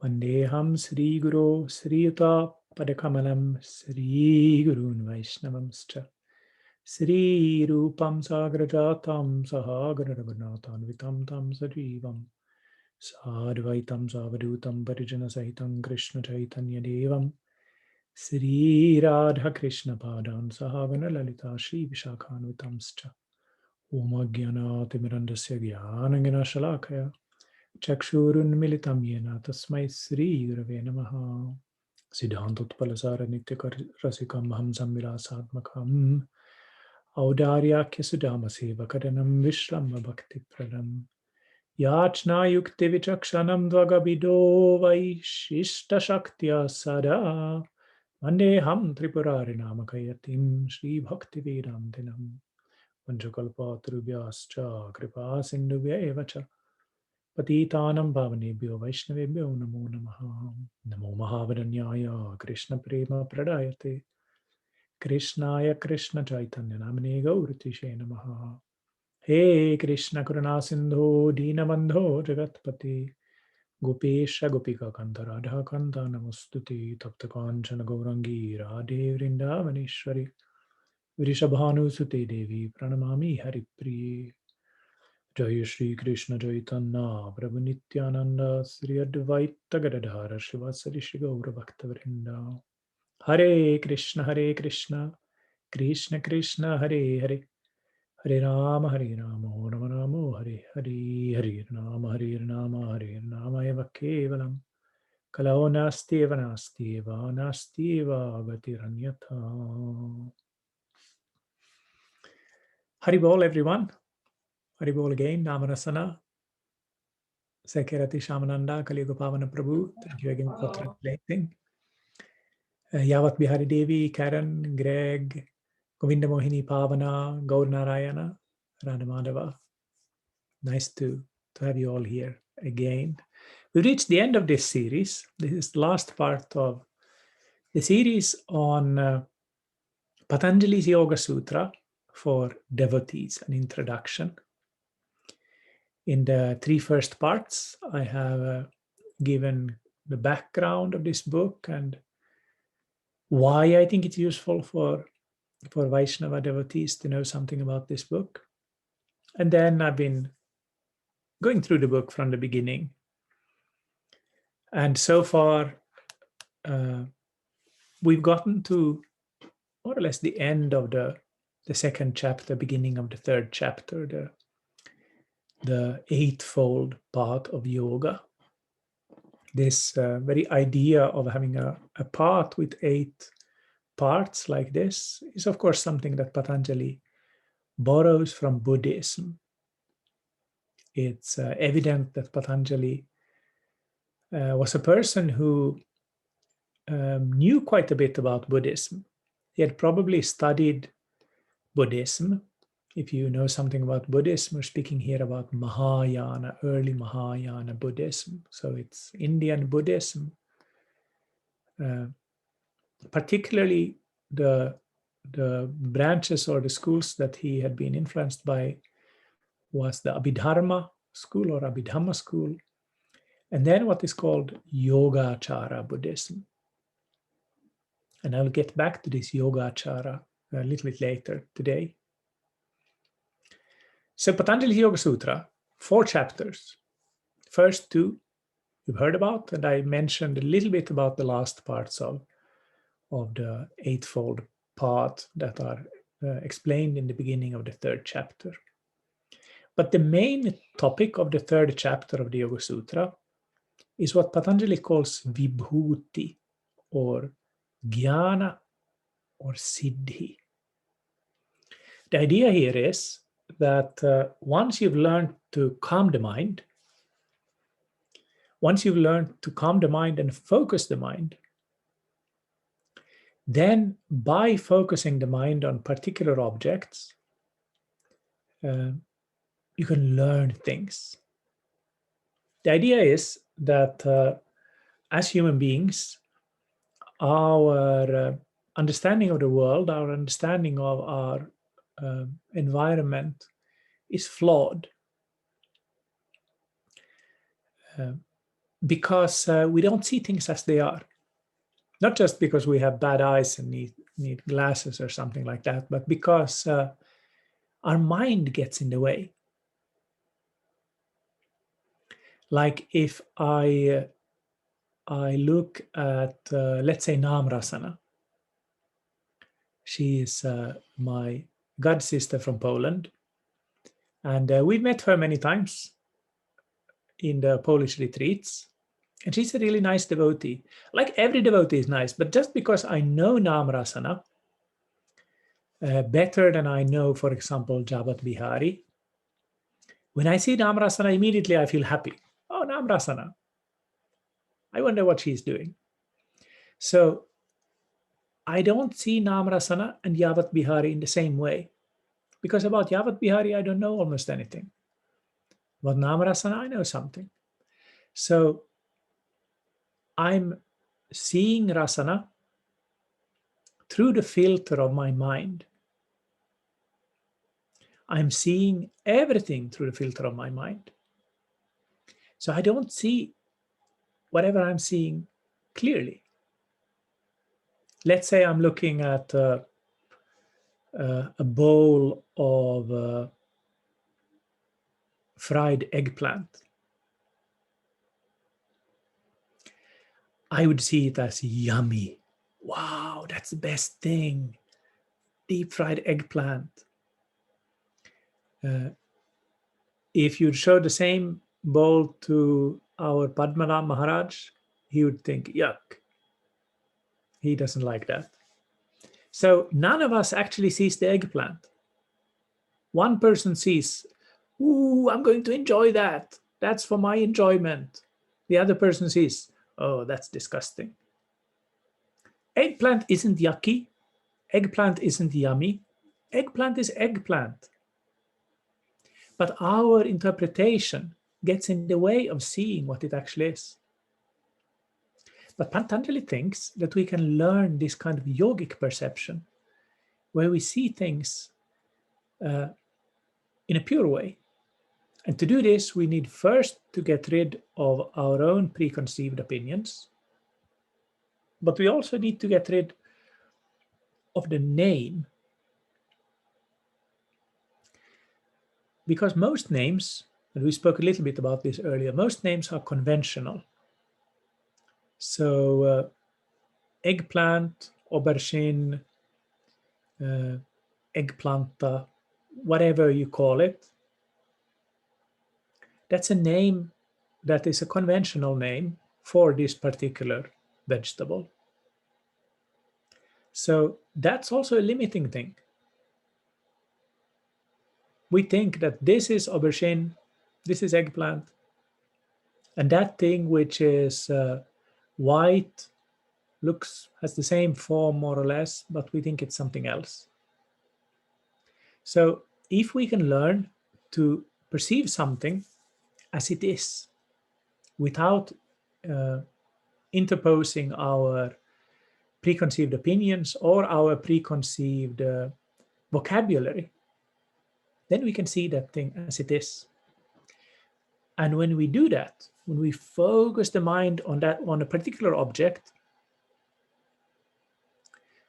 Vandeham Sri Guru Sri Yuta Padakamalam Sri Gurun Vaishnavamscha Sri Rupam Sagrajatam Sahagara Raghunathan Vitam Tam Sajivam Sadvaitam Savadutam Parijana Sahitam Krishna Chaitanya Devam Sri Radha Krishna Padan Sahavana Lalita Shri Vishakhanutamscha Om Ajnanaatimirandasya Jnanangana Shalakaya Chakshurunmilitam Yena Tasmai Sri Gurave Namaha Siddhantutpalasara Nityakarasikamham Samvilasatmakam Audaryakya Sudama Sevakaranam Vishrama Bhakti Pradam Yachna Yukti Vichakshanam Dvagabido Vaishishta Shaktya Sada Vandeham Tripurari Namakayatim Sri Bhakti Vedantinam Vanchakalpatarubhyascha Kripa Sindhubhya Evacha Patitanam Bhavanebhyo Vaishnavebhyo Namo Namaha Namo Mahavadanyaya Krishna Prema Pradayate Krishnaya Krishna Chaitanya Namane Gauratishe Namaha He Krishna Karuna Sindho Dinabandho Jagatpati Gopesha Gopika Kanta Radha Kanta Namastuti Tapta Kanchana Gaurangi Radhe Vrindavaneshwari Vrishabhanu Sute Devi Pranamami Haripriye Jai Shri Krishna Chaitanya Prabhu Nityananda Sri Advaita Gadadhara Shivasari Shri Gaura Bhakta Vrinda Hare Krishna Krishna Krishna Hare Hare Hare Rama Rama Rama Hare Hare Hare Rama Eva Kevalam Kalau Nasti Eva Nasti Eva Nasti Eva Gatiranyatha. Haribol everyone. Haribol again. Namanasana. Sekirati Shamananda, Kaliyuga Pavana Prabhu, thank you again for translating. Yavat Bihari Devi, Karen, Greg, Govinda Mohini Pavana, Gaur Narayana, Radha Madhava. Nice to have you all here again. We reached the end of this series. This is the last part of the series on Patanjali's Yoga Sutra for devotees, an introduction. In the three first parts, I have given the background of this book and why I think it's useful for Vaishnava devotees to know something about this book. And then I've been going through the book from the beginning. And so far, we've gotten to more or less the end of the second chapter, beginning of the third chapter, the eightfold path of yoga. This very idea of having a path with 8 parts like this is, of course, something that Patanjali borrows from Buddhism. It's evident that Patanjali was a person who knew quite a bit about Buddhism. He had probably studied Buddhism. If you know something about Buddhism, we're speaking here about Mahayana, early Mahayana Buddhism. So it's Indian Buddhism. Particularly the branches or the schools that he had been influenced by was the Abhidharma school or Abhidhamma school, and then what is called Yogacara Buddhism. And I'll get back to this Yogacara a little bit later today. So Patanjali's Yoga Sutra, 4 chapters. First 2 you've heard about, and I mentioned a little bit about the last parts of the eightfold path that are explained in the beginning of the 3rd chapter. But the main topic of the 3rd chapter of the Yoga Sutra is what Patanjali calls vibhuti, or jnana, or siddhi. The idea here is that once you've learned to calm the mind, and focus the mind, then by focusing the mind on particular objects, you can learn things. The idea is that as human beings, our understanding of the world, our understanding of our environment is flawed. because we don't see things as they are. Not just because we have bad eyes and need glasses or something like that, but because our mind gets in the way. Like if I look at, let's say, Namrasana. She is my god sister from Poland. And we've met her many times in the Polish retreats. And she's a really nice devotee. Like every devotee is nice, but just because I know Namrasana better than I know, for example, Javat Bihari, when I see Namrasana, immediately I feel happy. Oh, Namrasana. I wonder what she's doing. So I don't see Namrasana and Yavat Bihari in the same way. Because about Yavat Bihari, I don't know almost anything. About Namrasana, I know something. So I'm seeing Rasana through the filter of my mind. I'm seeing everything through the filter of my mind. So I don't see whatever I'm seeing clearly. Let's say I'm looking at a bowl of fried eggplant. I would see it as yummy. Wow, that's the best thing. Deep fried eggplant. If you show the same bowl to our Padmanabh Maharaj, he would think, yuck. He doesn't like that. So none of us actually sees the eggplant. One person sees, ooh, I'm going to enjoy that. That's for my enjoyment. The other person sees, oh, that's disgusting. Eggplant isn't yucky. Eggplant isn't yummy. Eggplant is eggplant. But our interpretation gets in the way of seeing what it actually is. But Patanjali thinks that we can learn this kind of yogic perception where we see things in a pure way. And to do this, we need first to get rid of our own preconceived opinions. But we also need to get rid of the name. Because most names, and we spoke a little bit about this earlier, most names are conventional. So eggplant, aubergine, eggplanta, whatever you call it, that's a name that is a conventional name for this particular vegetable. So that's also a limiting thing. We think that this is aubergine, this is eggplant, and that thing which is white has the same form more or less, but we think it's something else. So if we can learn to perceive something as it is without interposing our preconceived opinions or our preconceived vocabulary, then we can see that thing as it is. And when we do that, when we focus the mind on a particular object,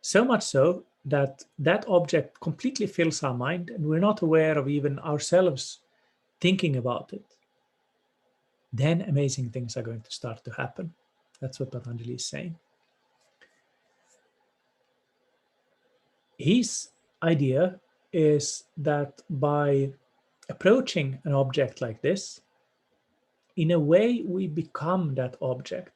so much so that that object completely fills our mind and we're not aware of even ourselves thinking about it, then amazing things are going to start to happen. That's what Patanjali is saying. His idea is that by approaching an object like this, in a way we become that object.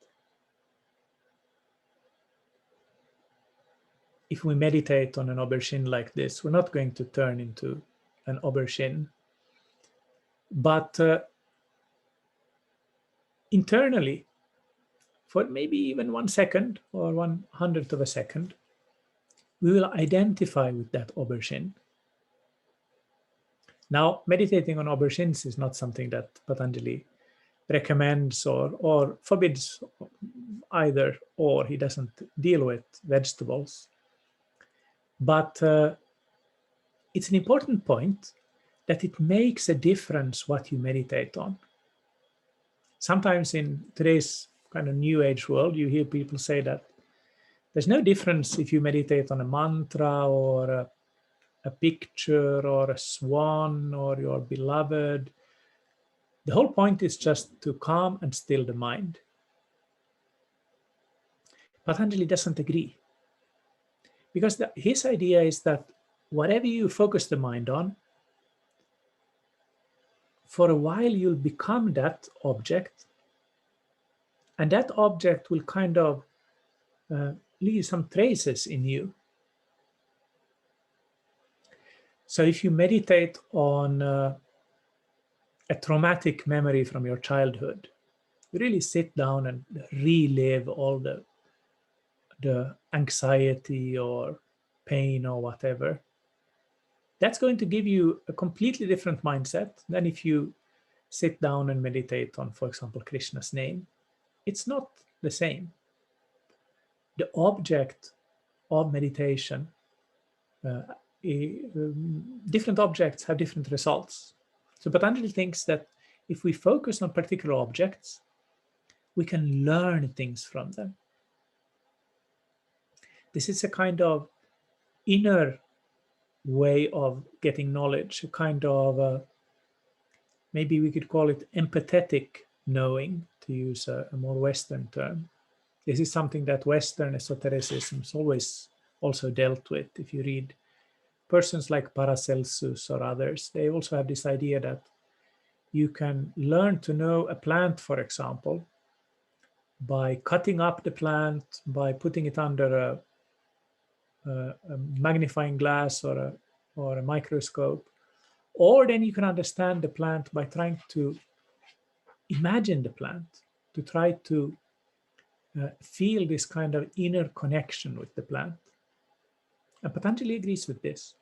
If we meditate on an aubergine like this, we're not going to turn into an aubergine. But internally, for maybe even 1 second or 1/100th of a second, we will identify with that aubergine. Now, meditating on aubergines is not something that Patanjali recommends or forbids either, or he doesn't deal with vegetables. But it's an important point that it makes a difference what you meditate on. Sometimes in today's kind of new age world, you hear people say that there's no difference if you meditate on a mantra or a picture or a swan or your beloved. The whole point is just to calm and still the mind. Patanjali doesn't agree, because his idea is that whatever you focus the mind on, for a while you'll become that object, and that object will kind of leave some traces in you. So if you meditate on a traumatic memory from your childhood, you really sit down and relive all the anxiety or pain or whatever, that's going to give you a completely different mindset than if you sit down and meditate on, for example, Krishna's name. It's not the same. The object of meditation, different objects have different results. So Patanjali thinks that if we focus on particular objects, we can learn things from them. This is a kind of inner way of getting knowledge, a kind of, maybe we could call it empathetic knowing, to use a more Western term. This is something that Western esotericism has always also dealt with. If you read persons like Paracelsus or others, they also have this idea that you can learn to know a plant, for example, by cutting up the plant, by putting it under a magnifying glass or a microscope, or then you can understand the plant by trying to imagine the plant, to try to feel this kind of inner connection with the plant. And Patanjali agrees with this.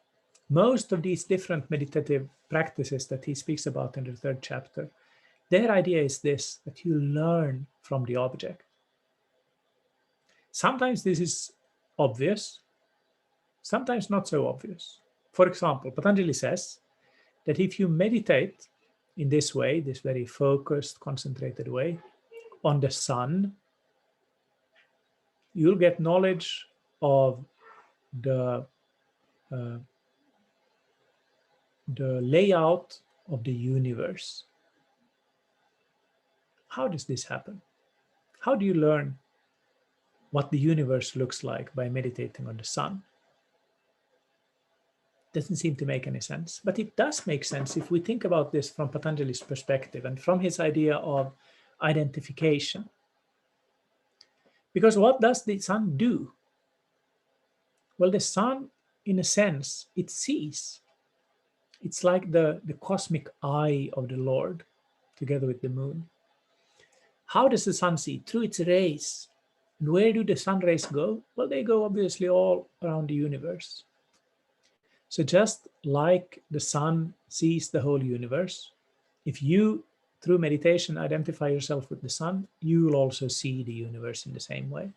Most of these different meditative practices that he speaks about in the 3rd chapter, their idea is this, that you learn from the object. Sometimes this is obvious, sometimes not so obvious. For example, Patanjali says that if you meditate in this way, this very focused, concentrated way, on the sun, you'll get knowledge of the layout of the universe. How does this happen? How do you learn what the universe looks like by meditating on the sun? Doesn't seem to make any sense, but it does make sense if we think about this from Patanjali's perspective and from his idea of identification. Because what does the sun do? Well, the sun, in a sense, it sees. It's like the cosmic eye of the Lord, together with the moon. How does the sun see? Through its rays. And where do the sun rays go? Well, they go obviously all around the universe. So just like the sun sees the whole universe, if you, through meditation, identify yourself with the sun, you will also see the universe in the same way.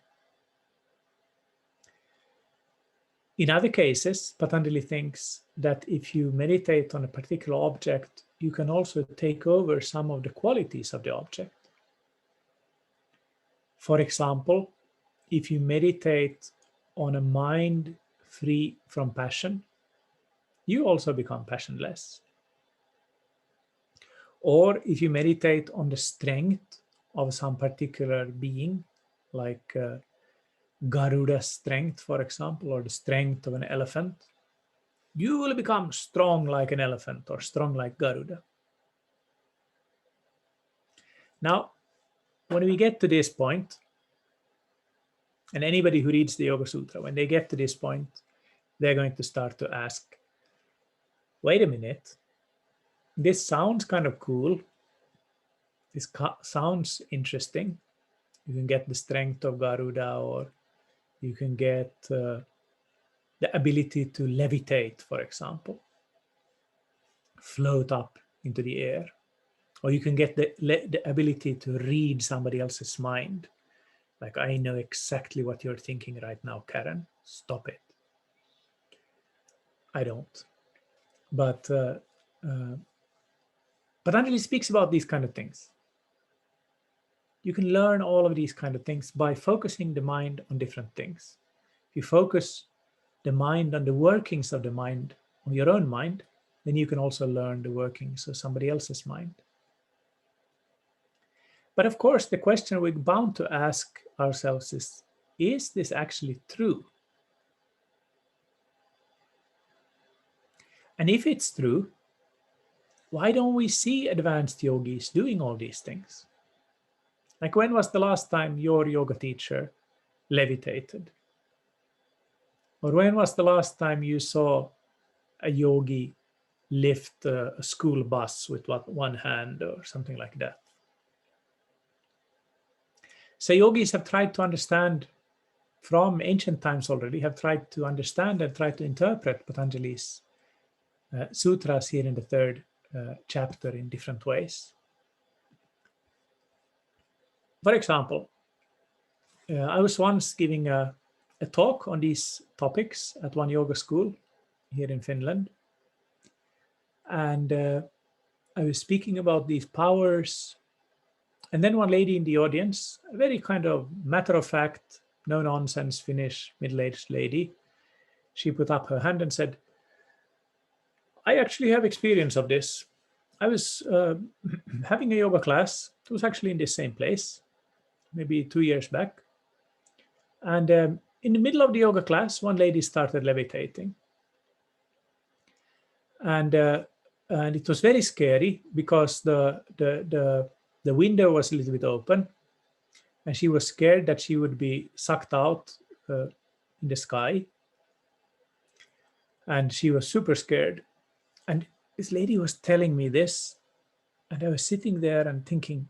In other cases, Patanjali thinks that if you meditate on a particular object, you can also take over some of the qualities of the object. For example, if you meditate on a mind free from passion, you also become passionless. Or if you meditate on the strength of some particular being, like Garuda's strength, for example, or the strength of an elephant, you will become strong like an elephant or strong like Garuda. Now, when we get to this point, and anybody who reads the Yoga Sutra, when they get to this point, they're going to start to ask, wait a minute, this sounds kind of cool. This sounds interesting. You can get the strength of Garuda, or you can get the ability to levitate, for example, float up into the air. Or you can get the ability to read somebody else's mind. Like, I know exactly what you're thinking right now, Karen. Stop it. I don't. But Patanjali speaks about these kind of things. You can learn all of these kind of things by focusing the mind on different things. If you focus the mind on the workings of the mind, on your own mind, then you can also learn the workings of somebody else's mind. But of course, the question we're bound to ask ourselves is this actually true? And if it's true, why don't we see advanced yogis doing all these things? Like, when was the last time your yoga teacher levitated? Or when was the last time you saw a yogi lift a school bus with one hand or something like that? So yogis have tried to understand from ancient times already, have tried to understand and try to interpret Patanjali's sutras here in the third chapter in different ways. For example, I was once giving a talk on these topics at one yoga school here in Finland. And I was speaking about these powers. And then one lady in the audience, a very kind of matter-of-fact, no-nonsense Finnish middle-aged lady, she put up her hand and said, I actually have experience of this. I was having a yoga class. It was actually in this same place, maybe 2 years back. And in the middle of the yoga class, one lady started levitating. And it was very scary because the window was a little bit open, and she was scared that she would be sucked out in the sky. And she was super scared. And this lady was telling me this, and I was sitting there and thinking,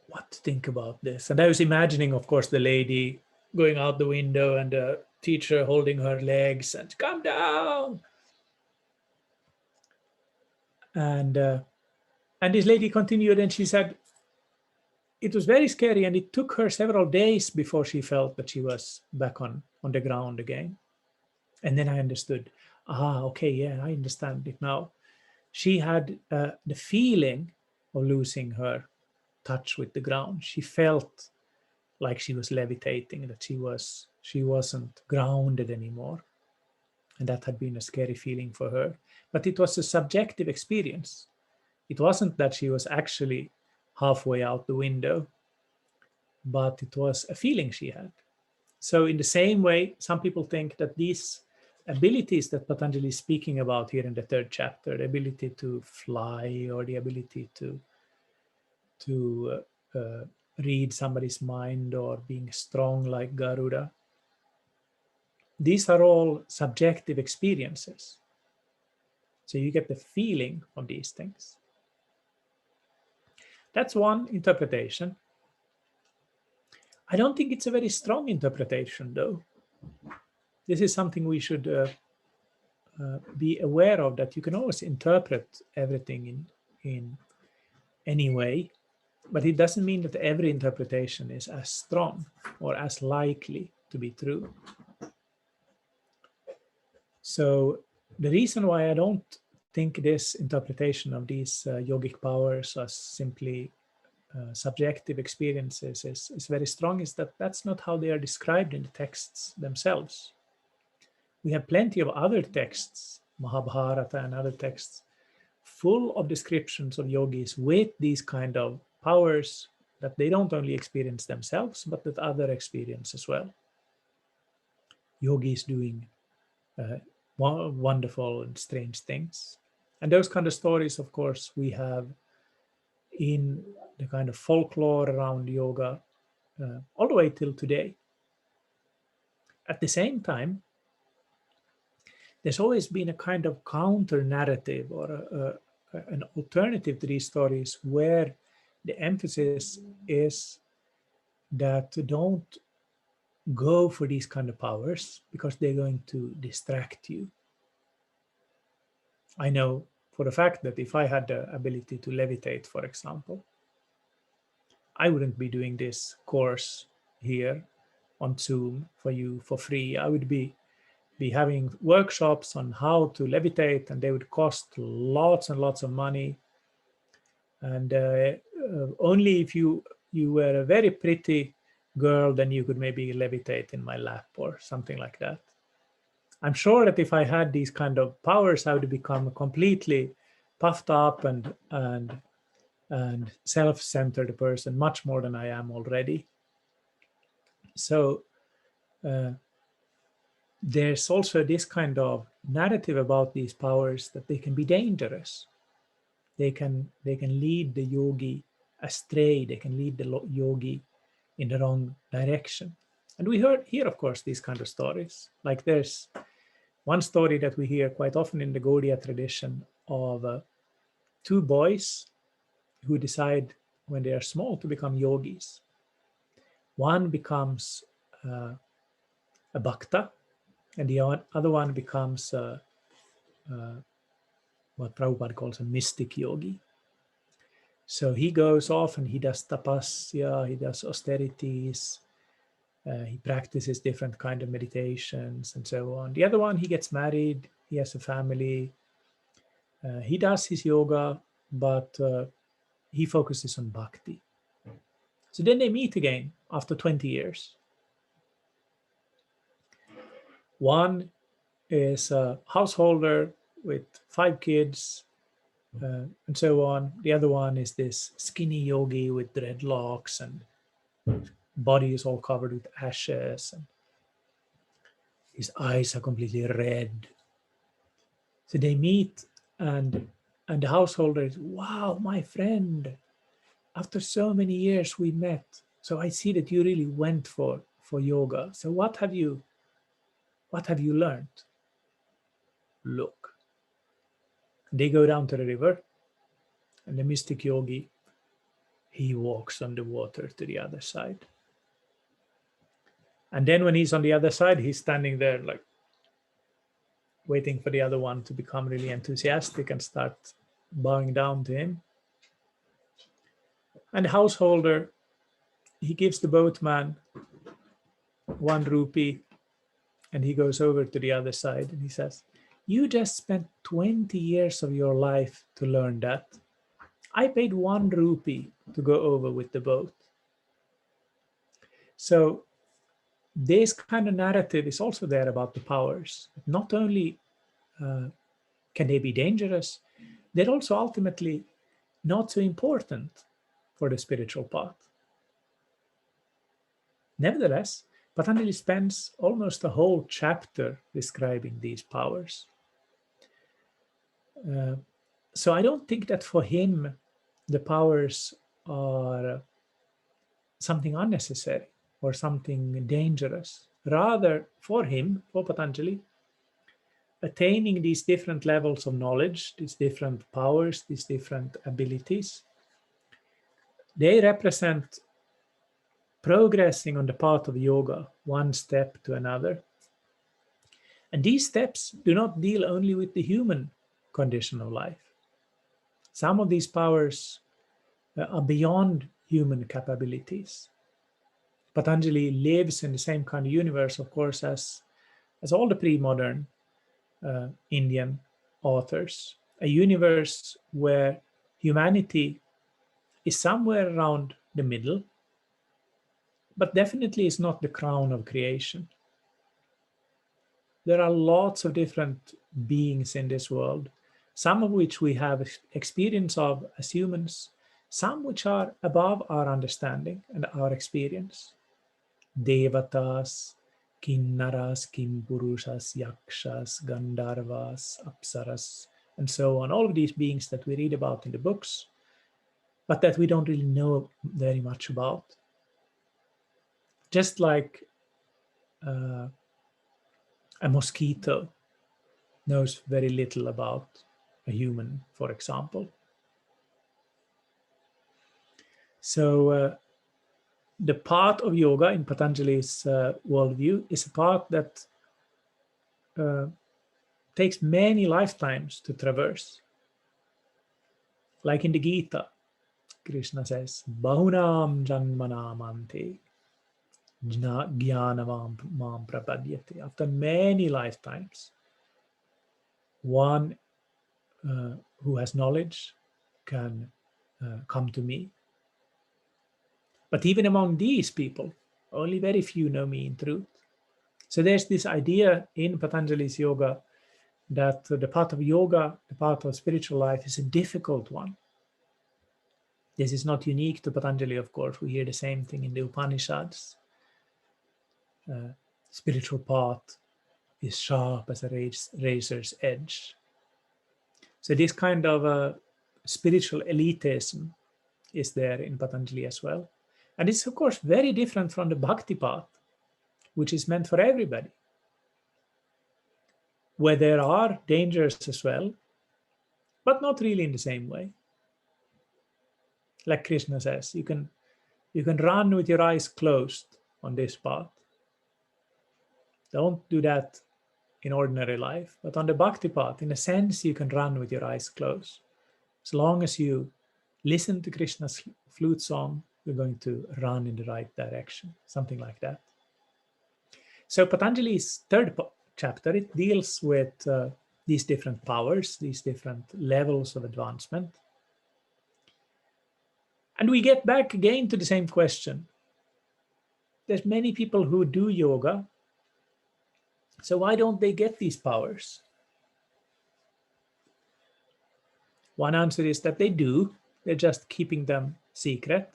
what to think about this? And I was imagining, of course, the lady going out the window and the teacher holding her legs and come down. And this lady continued, and she said, it was very scary, and it took her several days before she felt that she was back on the ground again. And then I understood, okay, yeah, I understand it now. She had the feeling of losing her touch with the ground. She felt like she was levitating, that she wasn't grounded anymore. And that had been a scary feeling for her. But it was a subjective experience. It wasn't that she was actually halfway out the window, but it was a feeling she had. So in the same way, some people think that these abilities that Patanjali is speaking about here in the third chapter, the ability to fly or the ability to read somebody's mind or being strong like Garuda, these are all subjective experiences. So you get the feeling of these things. That's one interpretation. I don't think it's a very strong interpretation, though. This is something we should be aware of, that you can always interpret everything in any way, but it doesn't mean that every interpretation is as strong or as likely to be true. So the reason why I don't think this interpretation of these yogic powers as simply subjective experiences is very strong is that that's not how they are described in the texts themselves. We have plenty of other texts, Mahabharata and other texts, full of descriptions of yogis with these kind of powers that they don't only experience themselves, but that other experience as well. Yogis doing wonderful and strange things. And those kind of stories, of course, we have in the kind of folklore around yoga all the way till today. At the same time, there's always been a kind of counter narrative or an alternative to these stories where the emphasis is that don't go for these kind of powers because they're going to distract you. I know for a fact that if I had the ability to levitate, for example, I wouldn't be doing this course here on Zoom for you for free. I would be having workshops on how to levitate, and they would cost lots and lots of money. And only if you were a very pretty girl, then you could maybe levitate in my lap or something like that. I'm sure that if I had these kind of powers, I would become completely puffed up and self-centered person, much more than I am already. So there's also this kind of narrative about these powers that they can be dangerous. They can lead the yogi astray. They can lead the yogi in the wrong direction. And we hear, of course, these kind of stories. Like there's one story that we hear quite often in the Gaudiya tradition of two boys who decide when they are small to become yogis. One becomes a bhakta, and the other one becomes what Prabhupada calls a mystic yogi. So he goes off and he does tapasya, he does austerities, he practices different kind of meditations and so on. The other one, he gets married, he has a family, he does his yoga, but he focuses on bhakti. So then they meet again after 20 years. One is a householder with 5 kids, and so on. The other one is this skinny yogi with dreadlocks and body is all covered with ashes and his eyes are completely red. So they meet and the householder is, wow, my friend, after so many years we met. So I see that you really went for yoga. So what have you learned? Look. They go down to the river and the mystic yogi, he walks on the water to the other side. And then when he's on the other side, he's standing there like waiting for the other one to become really enthusiastic and start bowing down to him. And the householder, he gives the boatman 1 rupee and he goes over to the other side and he says, you just spent 20 years of your life to learn that. I paid 1 rupee to go over with the boat. So this kind of narrative is also there about the powers. Not only can they be dangerous, they're also ultimately not so important for the spiritual path. Nevertheless, Patanjali spends almost a whole chapter describing these powers. So I don't think that for him, the powers are something unnecessary or something dangerous. Rather, for him, for Patanjali, attaining these different levels of knowledge, these different powers, these different abilities, they represent progressing on the path of yoga, one step to another. And these steps do not deal only with the human condition of life. Some of these powers are beyond human capabilities. Patanjali lives in the same kind of universe, of course, as all the pre-modern Indian authors, a universe where humanity is somewhere around the middle, but definitely is not the crown of creation. There are lots of different beings in this world, some of which we have experience of as humans, some which are above our understanding and our experience. Devatas, Kinnaras, Kimpurushas, Yakshas, Gandharvas, Apsaras, and so on. All of these beings that we read about in the books, but that we don't really know very much about. Just like a mosquito knows very little about a human, for example. So the path of yoga in Patanjali's worldview is a path that takes many lifetimes to traverse. Like in the Gita, Krishna says, Bahunam janmanamante jnanam mam prapadyate. After many lifetimes, one who has knowledge can come to me. But even among these people, only very few know me in truth. So there's this idea in Patanjali's yoga that the path of yoga, the path of spiritual life, is a difficult one. This is not unique to Patanjali, of course. We hear the same thing in the Upanishads. Spiritual path is sharp as a razor's edge. So this kind of spiritual elitism is there in Patanjali as well. And it's, of course, very different from the bhakti path, which is meant for everybody, where there are dangers as well, but not really in the same way. Like Krishna says, you can run with your eyes closed on this path. Don't do that in ordinary life. But on the bhakti path, in a sense, you can run with your eyes closed. As long as you listen to Krishna's flute song, you're going to run in the right direction, something like that. So Patanjali's third chapter, it deals with these different powers, these different levels of advancement. And we get back again to the same question. There's many people who do yoga, so why don't they get these powers? One answer is that they do. They're just keeping them secret.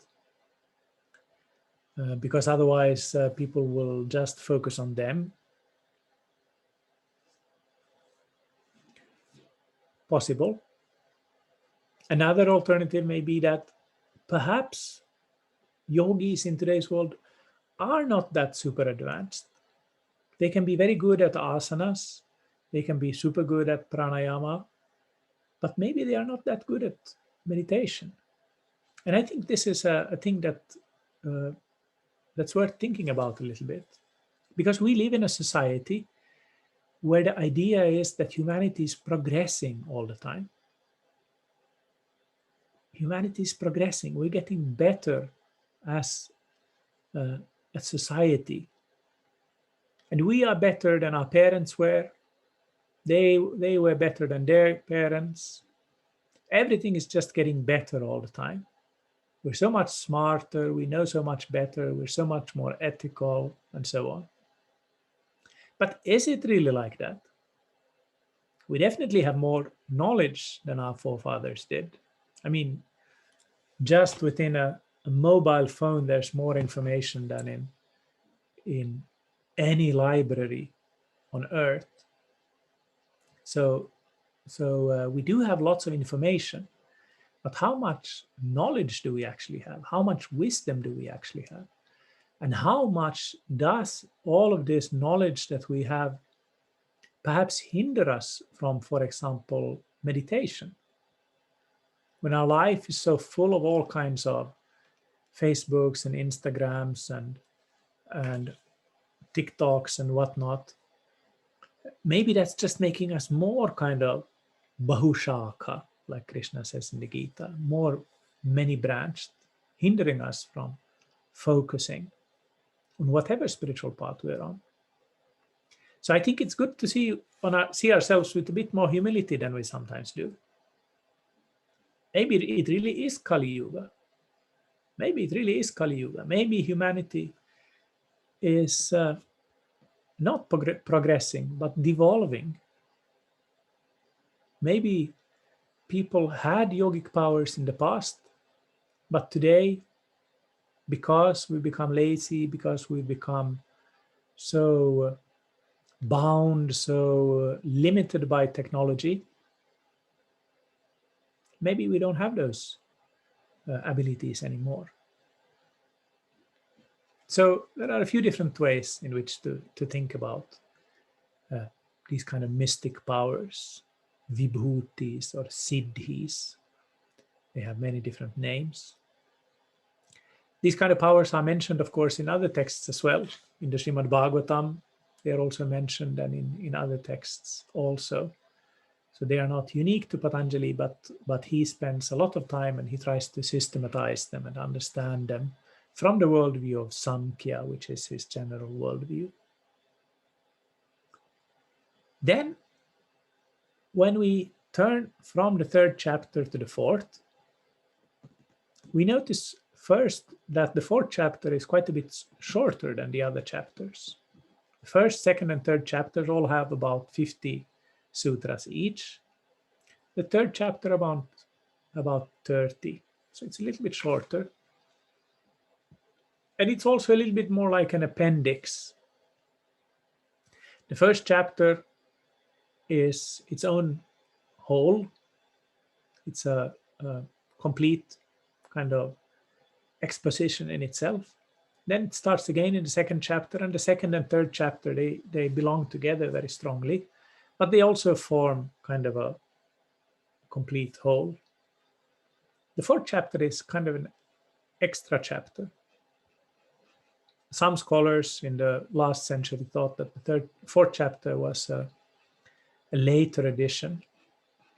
Because otherwise people will just focus on them. Possible. Another alternative may be that perhaps yogis in today's world are not that super advanced. They can be very good at asanas. They can be super good at pranayama. But maybe they are not that good at meditation. And I think this is a thing that that's worth thinking about a little bit. Because we live in a society where the idea is that humanity is progressing all the time. Humanity is progressing. We're getting better as a society. And we are better than our parents were. They were better than their parents. Everything is just getting better all the time. We're so much smarter. We know so much better. We're so much more ethical and so on. But is it really like that? We definitely have more knowledge than our forefathers did. I mean, just within a mobile phone, there's more information than in any library on earth. So we do have lots of information, but how much knowledge do we actually have? How much wisdom do we actually have? And how much does all of this knowledge that we have perhaps hinder us from, for example, meditation? When our life is so full of all kinds of Facebooks and Instagrams and TikToks and whatnot, maybe that's just making us more kind of bahushaka, like Krishna says in the Gita, more many-branched, hindering us from focusing on whatever spiritual path we're on. So I think it's good to see ourselves with a bit more humility than we sometimes do. Maybe it really is Kali Yuga. Maybe it really is Kali Yuga. Maybe humanity is not progressing, but devolving. Maybe people had yogic powers in the past, but today, because we become lazy, because we become so bound, so limited by technology, maybe we don't have those abilities anymore. So there are a few different ways in which to think about these kind of mystic powers, vibhutis or siddhis. They have many different names. These kind of powers are mentioned, of course, in other texts as well. In the Srimad Bhagavatam, they are also mentioned, and in other texts also. So they are not unique to Patanjali, but he spends a lot of time and he tries to systematize them and understand them from the worldview of Samkhya, which is his general worldview. Then, when we turn from the third chapter to the fourth, we notice first that the fourth chapter is quite a bit shorter than the other chapters. The first, second, and third chapters all have about 50 sutras each. The third chapter about 30. So it's a little bit shorter. And it's also a little bit more like an appendix. The first chapter is its own whole. It's a complete kind of exposition in itself. Then it starts again in the second chapter, and the second and third chapter, they belong together very strongly, but they also form kind of a complete whole. The fourth chapter is kind of an extra chapter. Some scholars in the last century thought that the fourth chapter was a later addition,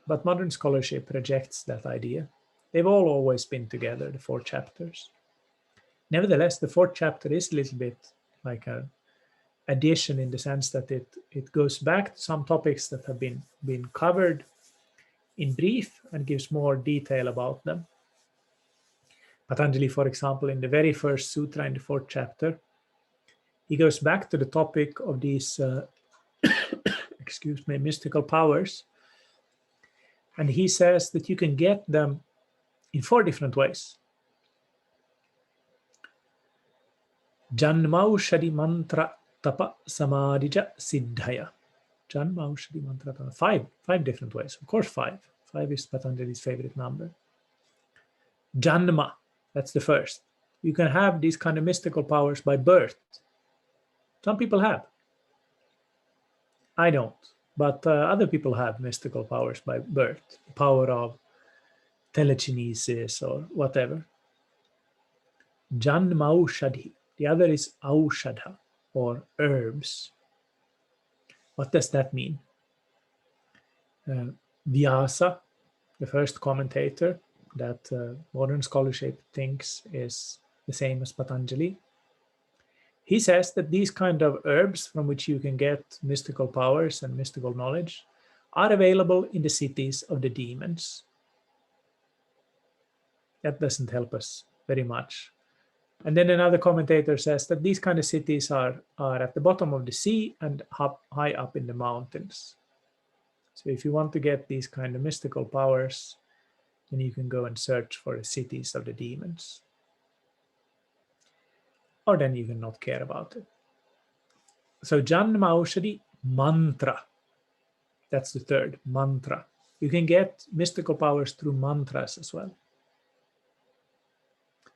but modern scholarship rejects that idea. They've all always been together, the four chapters. Nevertheless, the fourth chapter is a little bit like an addition in the sense that it goes back to some topics that have been covered in brief and gives more detail about them. Patanjali, for example, in the very first sutra in the fourth chapter, he goes back to the topic of these excuse me, mystical powers, and he says that you can get them in 4 different ways. Janmaushadi mantra tapa samadhija siddhaya. Janmaushadi mantra tapa. 5 different ways. Of course, 5. 5 is Patanjali's favorite number. Janma, that's the first. You can have these kind of mystical powers by birth. Some people have. I don't. But other people have mystical powers by birth. The power of telekinesis or whatever. Janmaushadhi. The other is aushadha, or herbs. What does that mean? Vyasa, the first commentator that modern scholarship thinks is the same as Patanjali, he says that these kind of herbs from which you can get mystical powers and mystical knowledge are available in the cities of the demons. That doesn't help us very much. And then another commentator says that these kind of cities are at the bottom of the sea and high up in the mountains. So if you want to get these kind of mystical powers, then you can go and search for the cities of the demons. Or then you can not care about it. So Janmaushadi mantra. That's the third, mantra. You can get mystical powers through mantras as well.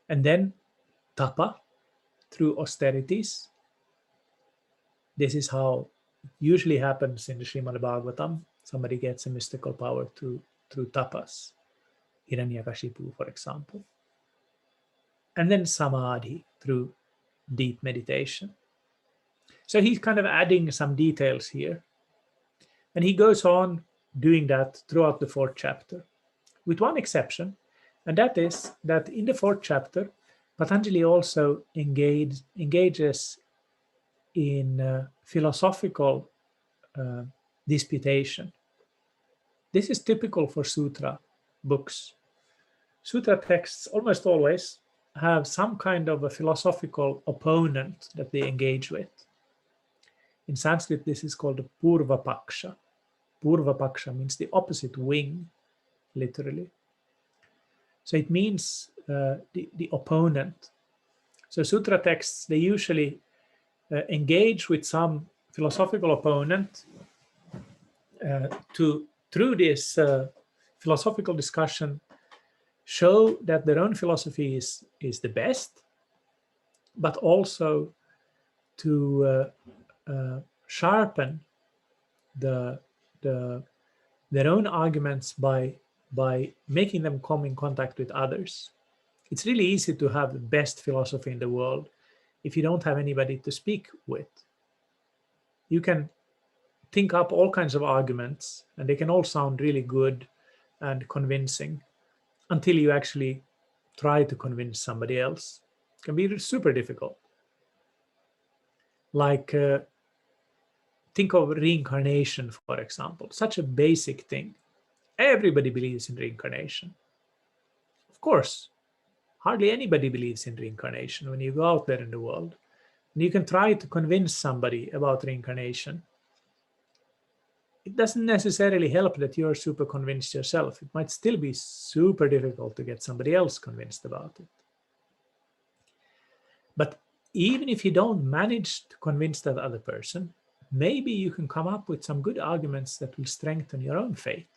And then tapa, through austerities. This is how it usually happens in the Srimad Bhagavatam. Somebody gets a mystical power through tapas. Hiranyakashipu, for example. And then samadhi, through deep meditation. So he's kind of adding some details here. And he goes on doing that throughout the fourth chapter, with one exception, and that is that in the fourth chapter, Patanjali also engages in philosophical disputation. This is typical for sutra books. Sutra texts almost always have some kind of a philosophical opponent that they engage with. In Sanskrit, this is called a purva paksha. Purva paksha means the opposite wing, literally. So it means the opponent. So sutra texts, they usually engage with some philosophical opponent through this philosophical discussion, show that their own philosophy is the best, but also to sharpen their own arguments by making them come in contact with others. It's really easy to have the best philosophy in the world if you don't have anybody to speak with. You can think up all kinds of arguments, and they can all sound really good and convincing until you actually try to convince somebody else. It can be super difficult. Like, think of reincarnation, for example. Such a basic thing. Everybody believes in reincarnation. Of course, Hardly anybody believes in reincarnation when you go out there in the world. And you can try to convince somebody about reincarnation. It doesn't necessarily help that you're super convinced yourself. It might still be super difficult to get somebody else convinced about it. But even if you don't manage to convince that other person, maybe you can come up with some good arguments that will strengthen your own faith.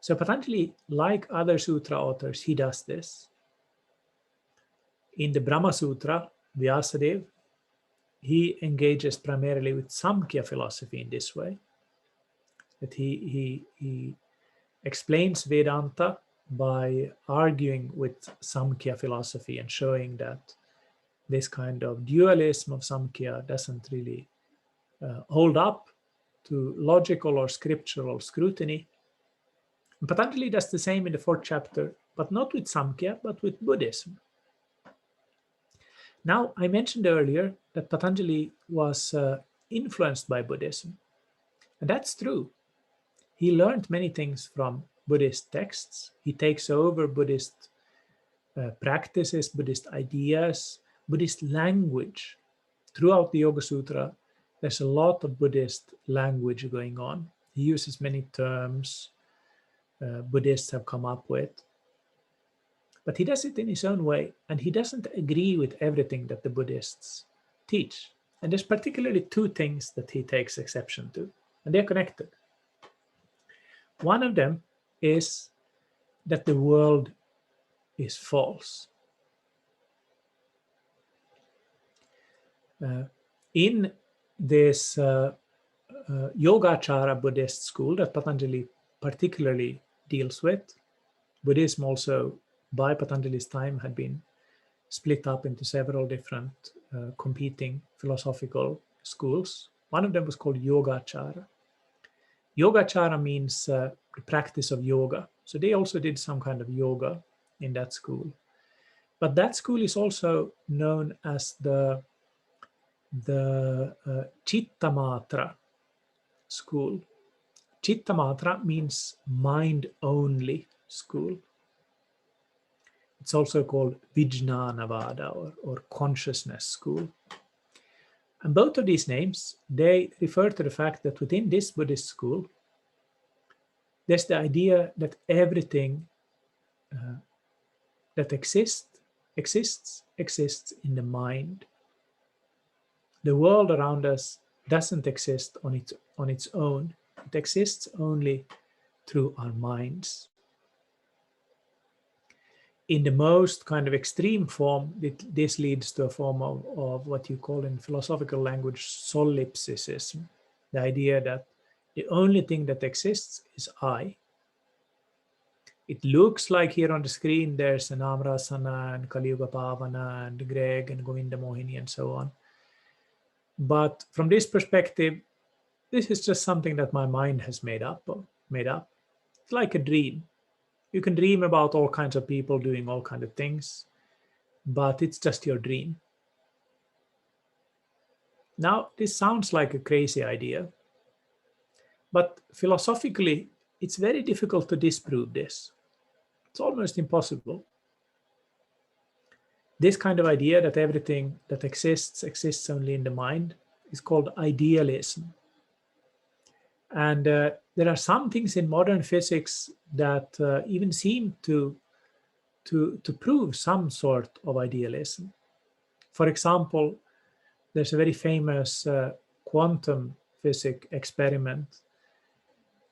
So Patanjali, like other sutra authors, he does this. In the Brahma Sutra, Vyasadeva, he engages primarily with Samkhya philosophy in this way. That he explains Vedanta by arguing with Samkhya philosophy and showing that this kind of dualism of Samkhya doesn't really hold up to logical or scriptural scrutiny. And Patanjali does the same in the 4th chapter, but not with Samkhya, but with Buddhism. Now, I mentioned earlier that Patanjali was influenced by Buddhism, and that's true. He learned many things from Buddhist texts. He takes over Buddhist practices, Buddhist ideas, Buddhist language. Throughout the Yoga Sutra, there's a lot of Buddhist language going on. He uses many terms Buddhists have come up with. But he does it in his own way, and he doesn't agree with everything that the Buddhists teach. And there's particularly 2 things that he takes exception to, and they're connected. One of them is that the world is false. In this Yogacara Buddhist school that Patanjali particularly deals with, Buddhism also by Patanjali's time had been split up into several different competing philosophical schools. One of them was called Yogacara. Yogacara means the practice of yoga. So they also did some kind of yoga in that school. But that school is also known as the Chittamatra school. Chittamatra means mind-only school. It's also called Vijnanavada or consciousness school. And both of these names, they refer to the fact that within this Buddhist school, there's the idea that everything that exists in the mind. The world around us doesn't exist on its own. It exists only through our minds. In the most kind of extreme form, this leads to a form of what you call in philosophical language solipsism, the idea that the only thing that exists is I. It looks like here on the screen there's an Amrasana and Kaliyuga Pavana and Greg and Govinda Mohini and so on. But from this perspective, this is just something that my mind has made up. It's like a dream. You can dream about all kinds of people doing all kinds of things, but it's just your dream. Now, this sounds like a crazy idea, but philosophically, it's very difficult to disprove this. It's almost impossible. This kind of idea that everything that exists only in the mind is called idealism. And there are some things in modern physics that even seem to prove some sort of idealism. For example, there's a very famous quantum physics experiment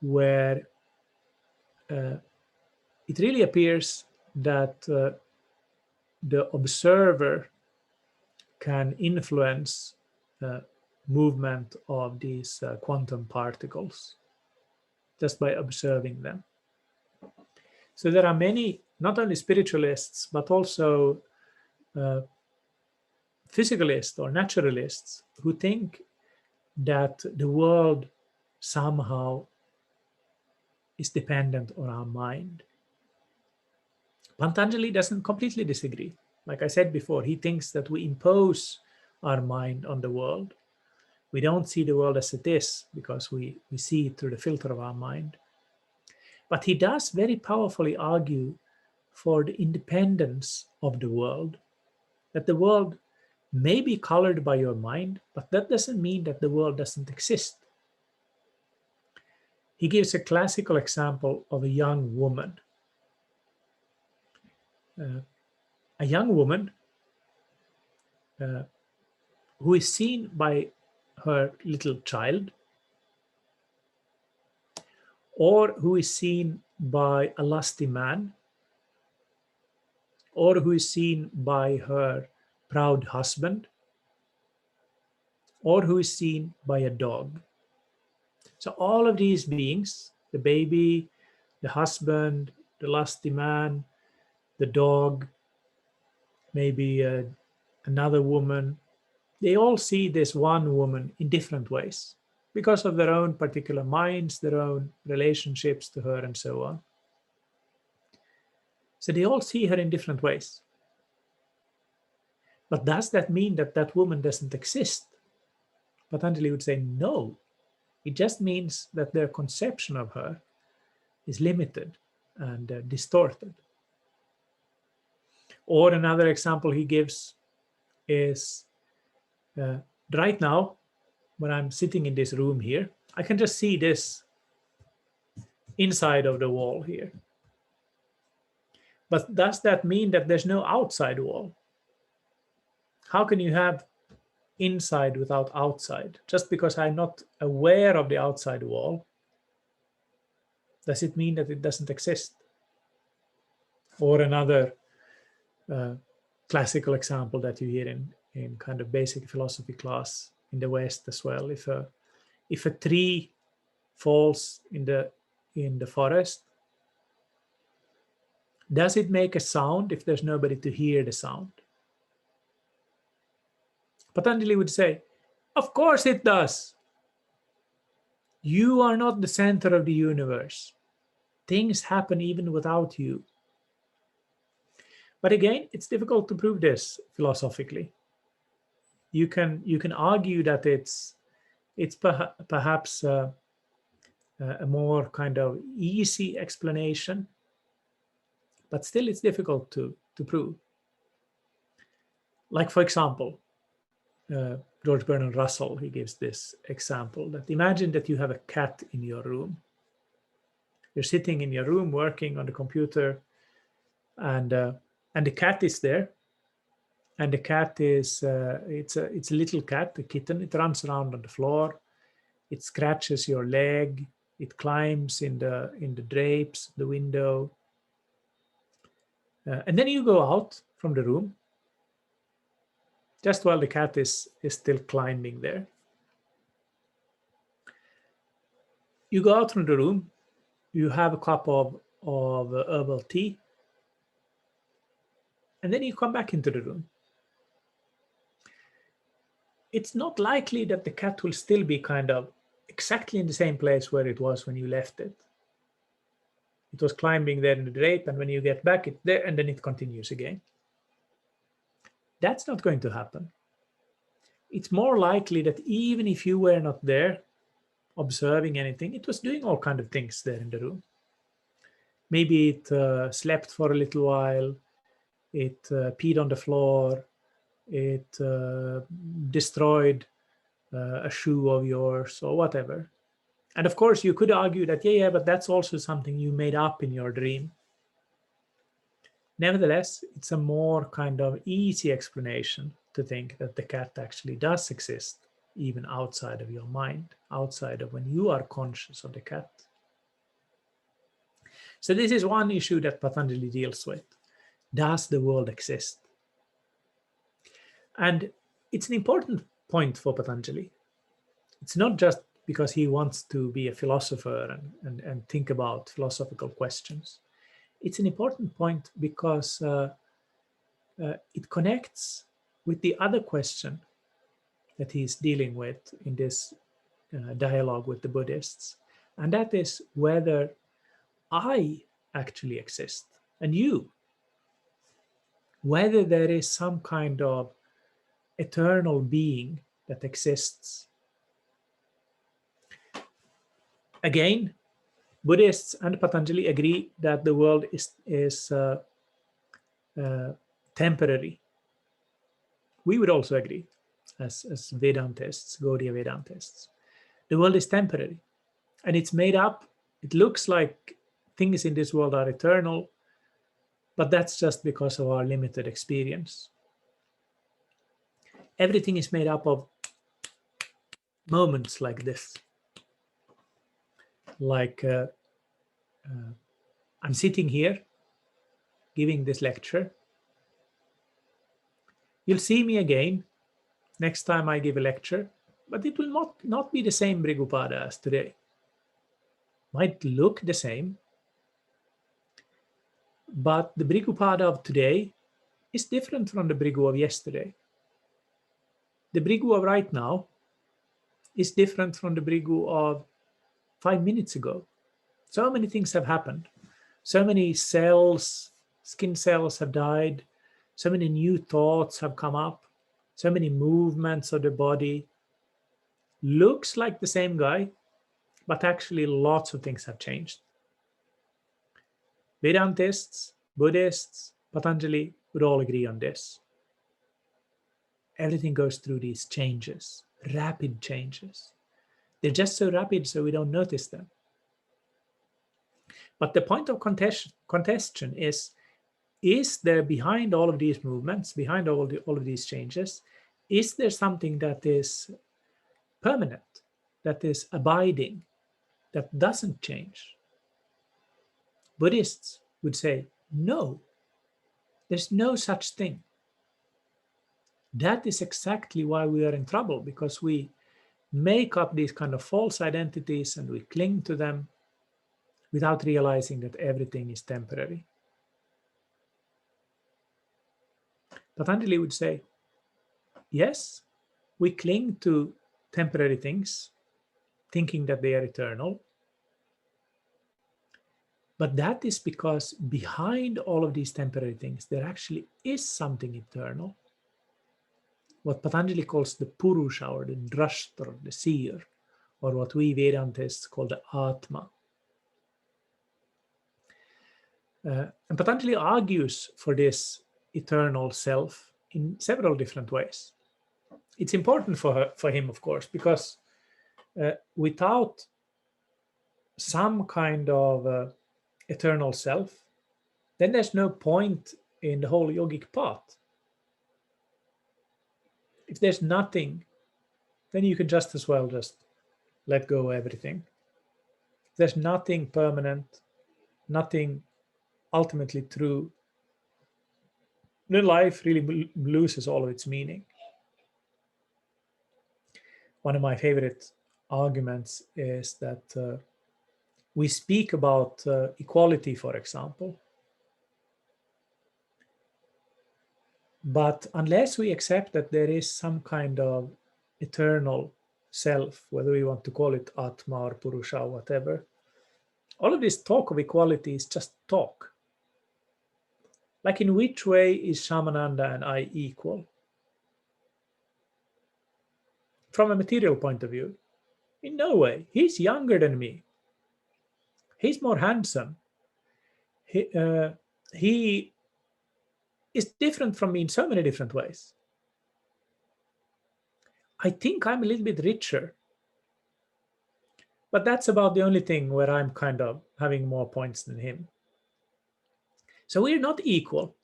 where it really appears that the observer can influence movement of these quantum particles just by observing them. So there are many, not only spiritualists, but also physicalists or naturalists who think that the world somehow is dependent on our mind. Patanjali doesn't completely disagree. Like I said before, he thinks that we impose our mind on the world. We don't see the world as it is because we see it through the filter of our mind. But he does very powerfully argue for the independence of the world, that the world may be colored by your mind, but that doesn't mean that the world doesn't exist. He gives a classical example of a young woman. A young woman who is seen by her little child, or who is seen by a lusty man, or who is seen by her proud husband, or who is seen by a dog. So all of these beings, the baby, the husband, the lusty man, the dog, maybe another woman, they all see this one woman in different ways because of their own particular minds, their own relationships to her, and so on. So they all see her in different ways. But does that mean that that woman doesn't exist? Patanjali would say no. It just means that their conception of her is limited and distorted. Or another example he gives is right now, when I'm sitting in this room here, I can just see this inside of the wall here. But does that mean that there's no outside wall? How can you have inside without outside? Just because I'm not aware of the outside wall, does it mean that it doesn't exist? Or another classical example that you hear in kind of basic philosophy class in the West as well. If a tree falls in the forest, does it make a sound if there's nobody to hear the sound? Patanjali would say, of course it does. You are not the center of the universe. Things happen even without you. But again, it's difficult to prove this philosophically. You can argue that it's perhaps a more kind of easy explanation, but still it's difficult to prove. Like, for example, George Bernard Russell, he gives this example that imagine that you have a cat in your room. You're sitting in your room working on the computer, and the cat is there. And the cat is it's a little cat, a kitten. It runs around on the floor. It scratches your leg. It climbs in the drapes, the window. And then you go out from the room, just while the cat is still climbing there. You go out from the room. You have a cup of herbal tea. And then you come back into the room. It's not likely that the cat will still be kind of exactly in the same place where it was when you left it. It was climbing there in the drape, and when you get back, it's there, and then it continues again. That's not going to happen. It's more likely that even if you were not there observing anything, it was doing all kinds of things there in the room. Maybe it slept for a little while, it peed on the floor, it destroyed a shoe of yours or whatever. And of course, you could argue that, yeah, but that's also something you made up in your dream. Nevertheless, it's a more kind of easy explanation to think that the cat actually does exist, even outside of your mind, outside of when you are conscious of the cat. So this is one issue that Patanjali deals with. Does the world exist? And it's an important point for Patanjali. It's not just because he wants to be a philosopher and think about philosophical questions. It's an important point because it connects with the other question that he's dealing with in this dialogue with the Buddhists. And that is whether I actually exist and you. Whether there is some kind of eternal being that exists. Again, Buddhists and Patanjali agree that the world is temporary. We would also agree, as Vedantists, Gaudiya Vedantists. The world is temporary, and it's made up. It looks like things in this world are eternal, but that's just because of our limited experience. Everything is made up of moments like this. Like I'm sitting here giving this lecture. You'll see me again next time I give a lecture, but it will not be the same Bhrigupada as today. Might look the same, but the Bhrigupada of today is different from the Bhrigu of yesterday. The Bhrigu of right now is different from the Bhrigu of 5 minutes ago. So many things have happened. So many cells, skin cells have died. So many new thoughts have come up. So many movements of the body. Looks like the same guy, but actually lots of things have changed. Vedantists, Buddhists, Patanjali would all agree on this. Everything goes through these changes, rapid changes. They're just so rapid so we don't notice them. But the point of contention is there behind all of these movements, behind all of these changes, is there something that is permanent, that is abiding, that doesn't change? Buddhists would say, no, there's no such thing. That is exactly why we are in trouble, because we make up these kind of false identities and we cling to them without realizing that everything is temporary. Patanjali would say, yes, we cling to temporary things, thinking that they are eternal. But that is because behind all of these temporary things, there actually is something eternal. What Patanjali calls the Purusha, or the Drashtra, the seer, or what we Vedantists call the Atma. And Patanjali argues for this eternal self in several different ways. It's important for him, of course, because without some kind of eternal self, then there's no point in the whole yogic path. If there's nothing, then you can just as well just let go of everything. If there's nothing permanent, nothing ultimately true, then life really loses all of its meaning. One of my favorite arguments is that we speak about equality, for example, but unless we accept that there is some kind of eternal self, whether we want to call it Atma or Purusha or whatever, all of this talk of equality is just talk. Like, in which way is Shamananda and I equal? From a material point of view, in no way. He's younger than me. He's more handsome. He is different from me in so many different ways. I think I'm a little bit richer, but that's about the only thing where I'm kind of having more points than him. So we're not equal.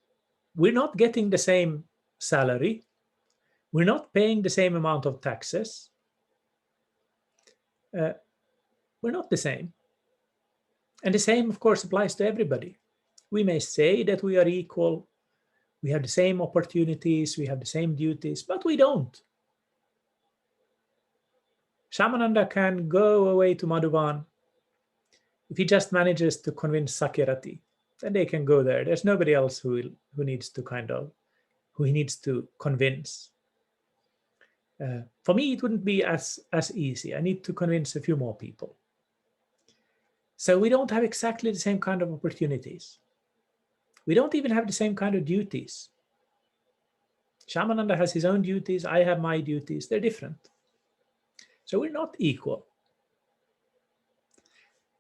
We're not getting the same salary. We're not paying the same amount of taxes. We're not the same. And the same, of course, applies to everybody. We may say that we are equal. We have the same opportunities. We have the same duties, but we don't. Shamananda can go away to Madhuban. If he just manages to convince Sakyarati, then they can go there. There's nobody else who he needs to convince. For me, it wouldn't be as easy. I need to convince a few more people. So we don't have exactly the same kind of opportunities. We don't even have the same kind of duties. Shamananda has his own duties. I have my duties. They're different. So we're not equal.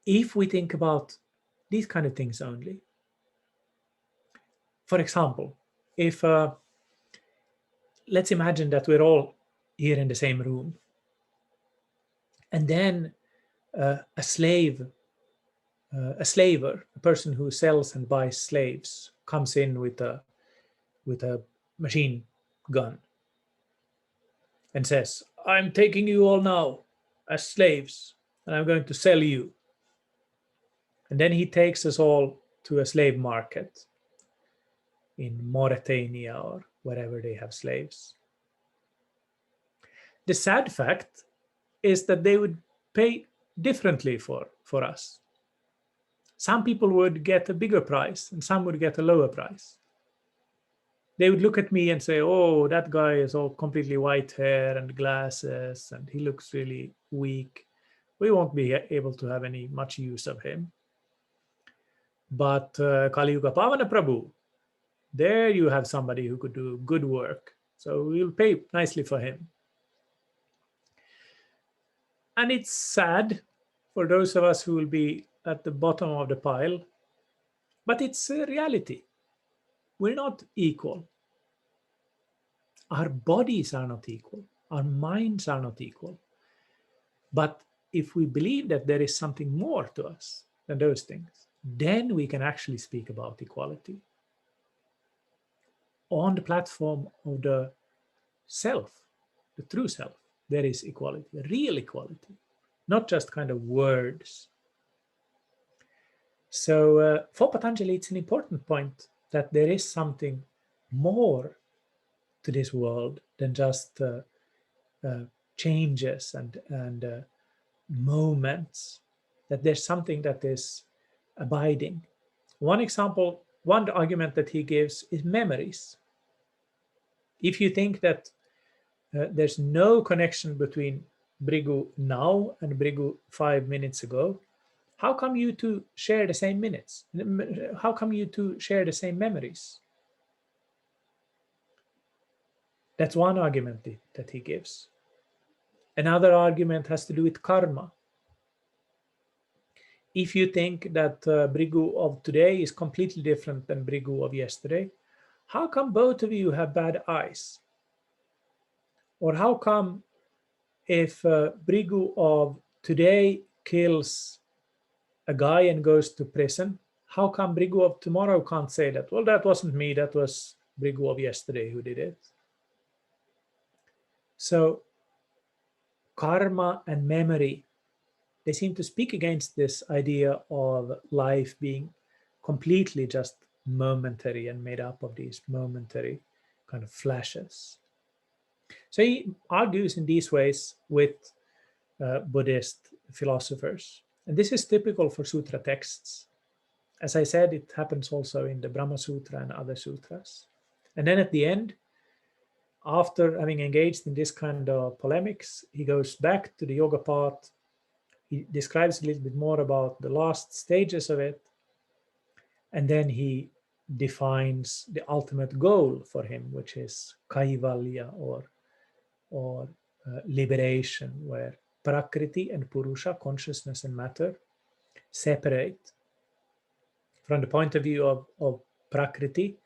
If we think about these kind of things only. For example, if let's imagine that we're all here in the same room, and then a slaver, a person who sells and buys slaves, comes in with a machine gun and says, "I'm taking you all now as slaves, and I'm going to sell you." And then he takes us all to a slave market in Mauritania or wherever they have slaves. The sad fact is that they would pay differently for us. Some people would get a bigger price and some would get a lower price. They would look at me and say, "Oh, that guy is all completely white hair and glasses and he looks really weak. We won't be able to have any much use of him." But Kali Yuga Pavana Prabhu, there you have somebody who could do good work. So we'll pay nicely for him. And it's sad for those of us who will be at the bottom of the pile, but it's a reality. We're not equal. Our bodies are not equal. Our minds are not equal. But if we believe that there is something more to us than those things, then we can actually speak about equality. On the platform of the self, the true self, there is equality, real equality, not just kind of words. So for Patanjali, it's an important point that there is something more to this world than just changes and moments, that there's something that is abiding. One example, one argument that he gives is memories. If you think that there's no connection between Bhrigu now and Bhrigu 5 minutes ago, how come you two share the same minutes? How come you two share the same memories? That's one argument that he gives. Another argument has to do with karma. If you think that Bhrigu of today is completely different than Bhrigu of yesterday, how come both of you have bad eyes? Or how come if Bhrigu of today kills a guy and goes to prison, how come Bhrigu of tomorrow can't say that, well, that wasn't me, that was Bhrigu of yesterday who did it? So karma and memory, they seem to speak against this idea of life being completely just momentary and made up of these momentary kind of flashes. So he argues in these ways with Buddhist philosophers. And this is typical for sutra texts. As I said, it happens also in the Brahma Sutra and other sutras. And then at the end, after having engaged in this kind of polemics, he goes back to the yoga path. He describes a little bit more about the last stages of it. And then he defines the ultimate goal for him, which is kaivalya or liberation, where prakriti and purusha, consciousness and matter, separate. From the point of view of prakriti,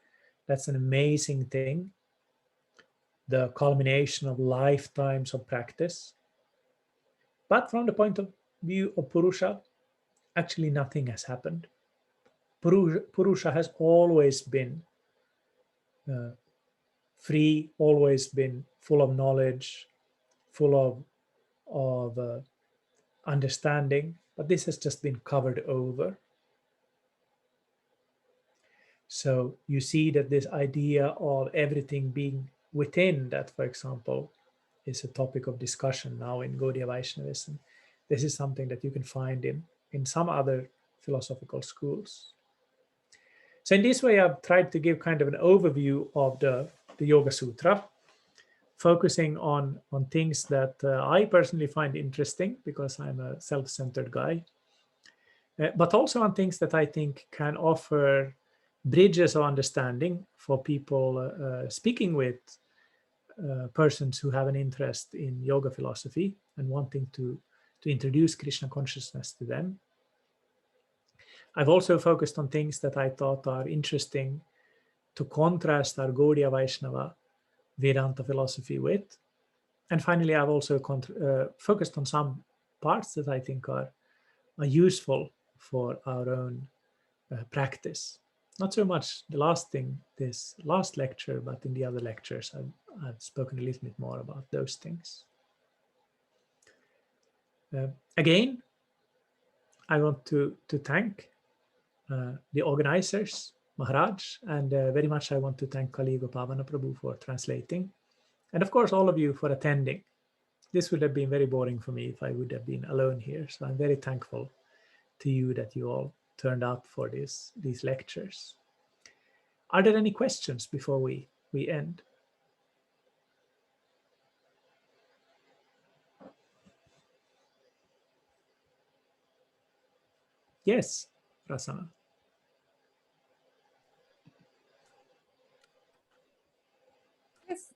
that's an amazing thing, the culmination of lifetimes of practice. But from the point of view of purusha, actually nothing has happened. Purusha has always been free, always been full of knowledge, full of understanding, but this has just been covered over. So you see that this idea of everything being within, that, for example, is a topic of discussion now in Gaudiya Vaishnavism. This is something that you can find in some other philosophical schools. So in this way, I've tried to give kind of an overview of the Yoga Sutra, focusing on things that I personally find interesting because I'm a self-centered guy, but also on things that I think can offer bridges of understanding for people speaking with persons who have an interest in yoga philosophy and wanting to introduce Krishna consciousness to them. I've also focused on things that I thought are interesting to contrast our Gaudiya Vaishnava Vedanta philosophy with. And finally, I've also focused on some parts that I think are useful for our own practice. Not so much the last thing, this last lecture, but in the other lectures, I've spoken a little bit more about those things. Again, I want to thank the organizers, Maharaj, and very much I want to thank Kali Yuga Pavana Prabhu for translating. And of course, all of you for attending. This would have been very boring for me if I would have been alone here. So I'm very thankful to you that you all turned up for these lectures. Are there any questions before we end? Yes, Rasana. Yes.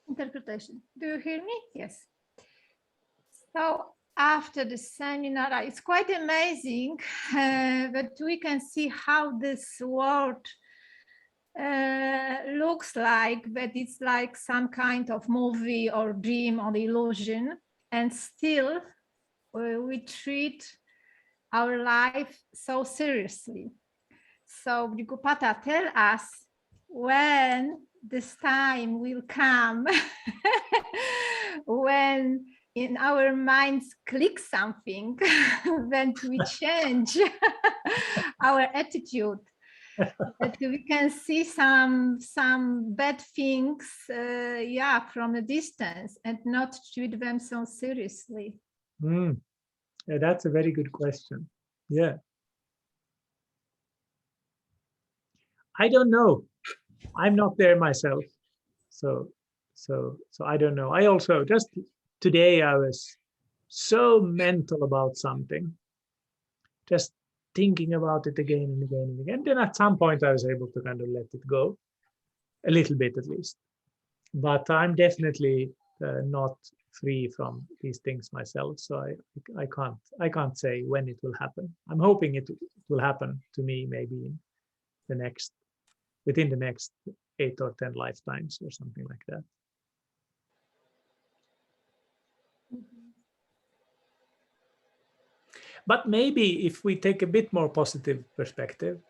Interpretation. Do you hear me? Yes. So after the seminar, it's quite amazing that we can see how this world looks like, that it's like some kind of movie or dream or illusion, and still we treat our life so seriously. So Bhrigupada tell us when this time will come when in our minds click something, then we change our attitude, that we can see some bad things from a distance and not treat them so seriously. Yeah, that's a very good question. Yeah. I don't know. I'm not there myself. So I don't know. I also just today I was so mental about something, just thinking about it again and again and again. Then at some point I was able to kind of let it go, a little bit at least. But I'm definitely not free from these things myself, so I can't say when it will happen. I'm hoping it will happen to me maybe in within the next 8 or 10 lifetimes or something like that. But maybe if we take a bit more positive perspective,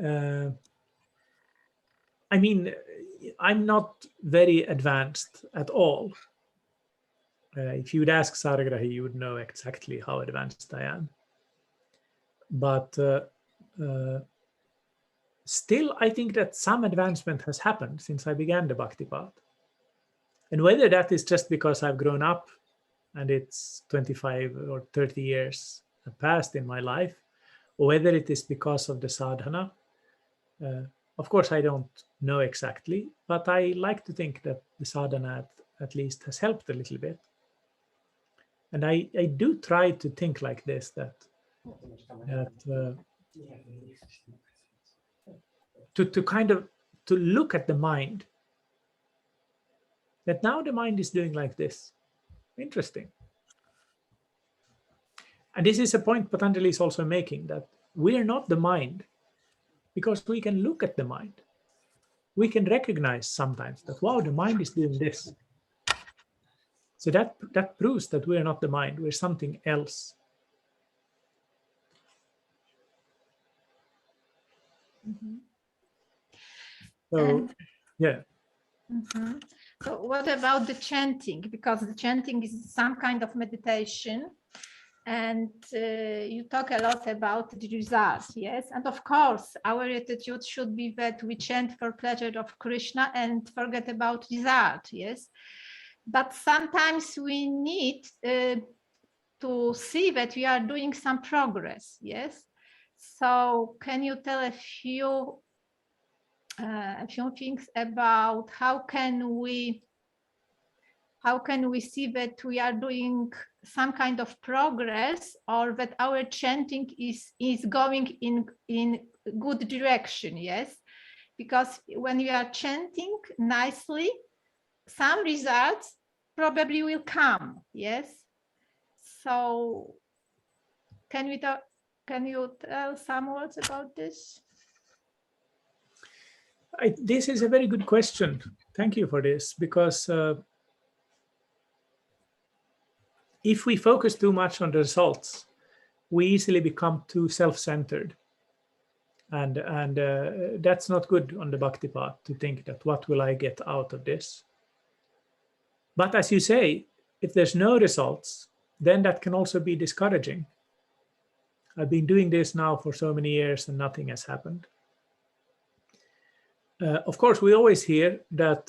I mean, I'm not very advanced at all. If you would ask Saragrahi, you would know exactly how advanced I am. But still, I think that some advancement has happened since I began the Bhakti path. And whether that is just because I've grown up and it's 25 or 30 years have passed in my life, or whether it is because of the sadhana, of course, I don't know exactly, but I like to think that the sadhana at least has helped a little bit. And I do try to think like this, that to kind of to look at the mind, that now the mind is doing like this. Interesting. And this is a point Patanjali is also making, that we are not the mind because we can look at the mind. We can recognize sometimes that, wow, the mind is doing this. So that proves that we are not the mind, we're something else. Mm-hmm. So, yeah. Mm-hmm. So what about the chanting? Because the chanting is some kind of meditation, and you talk a lot about the results, yes? And of course, our attitude should be that we chant for pleasure of Krishna and forget about result, yes? But sometimes we need to see that we are doing some progress, yes? So can you tell a few things about how can we see that we are doing some kind of progress, or that our chanting is going in good direction, yes? Because when you are chanting nicely, some results probably will come, yes? So can we talk Can you tell some words about this? This is a very good question. Thank you for this, because if we focus too much on the results, we easily become too self-centered. And that's not good on the bhakti path, to think that what will I get out of this? But as you say, if there's no results, then that can also be discouraging. I've been doing this now for so many years and nothing has happened. Of course, we always hear that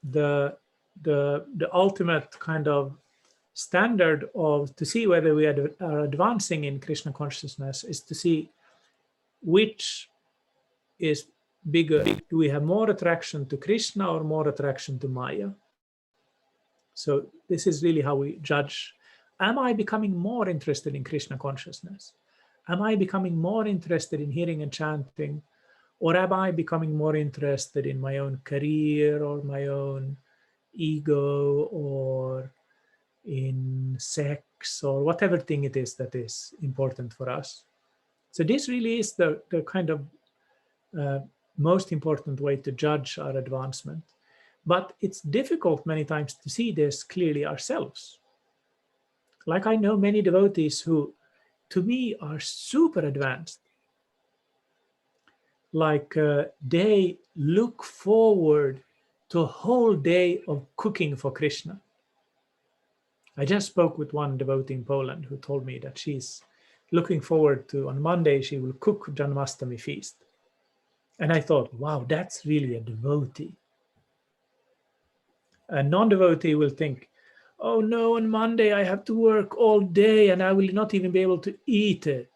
the ultimate kind of standard of to see whether we are advancing in Krishna consciousness is to see which is bigger. Do we have more attraction to Krishna or more attraction to Maya? So this is really how we judge. Am I becoming more interested in Krishna consciousness? Am I becoming more interested in hearing and chanting? Or am I becoming more interested in my own career or my own ego or in sex or whatever thing it is that is important for us? So this really is the kind of most important way to judge our advancement. But it's difficult many times to see this clearly ourselves. Like I know many devotees who, to me, are super advanced. Like they look forward to a whole day of cooking for Krishna. I just spoke with one devotee in Poland who told me that she's looking forward to, on Monday, she will cook Janmashtami feast. And I thought, wow, that's really a devotee. A non-devotee will think, oh no, on Monday I have to work all day and I will not even be able to eat it.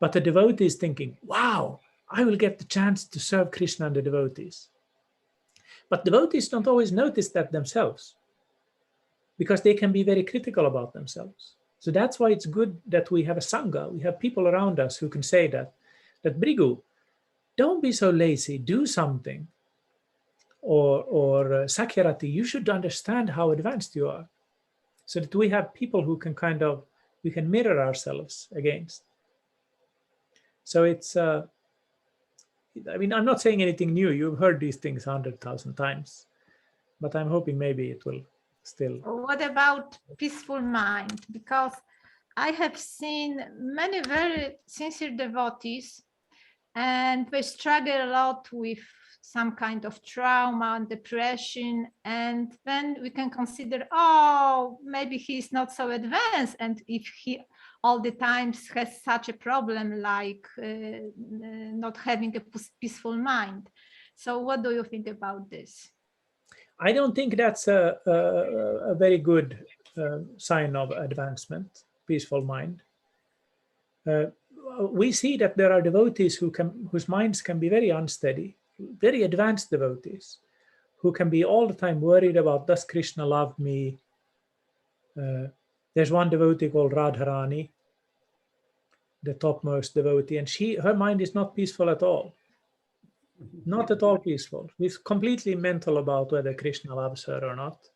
But the devotee is thinking, wow, I will get the chance to serve Krishna and the devotees. But devotees don't always notice that themselves, because they can be very critical about themselves. So that's why it's good that we have a Sangha. We have people around us who can say that Bhrigu, don't be so lazy, do something. Or Sakyarati, you should understand how advanced you are. So that we have people who can we can mirror ourselves against. So it's, I mean, I'm not saying anything new. You've heard these things 100,000 times, but I'm hoping maybe it will still. What about peaceful mind? Because I have seen many very sincere devotees and they struggle a lot with some kind of trauma and depression. And then we can consider, oh, maybe he's not so advanced. And if he all the times has such a problem like not having a peaceful mind. So what do you think about this? I don't think that's a very good sign of advancement, peaceful mind. We see that there are devotees whose minds can be very unsteady, very advanced devotees, who can be all the time worried about, does Krishna love me? There's one devotee called Radharani, the topmost devotee, and her mind is not peaceful at all. Not at all peaceful. She's completely mental about whether Krishna loves her or not.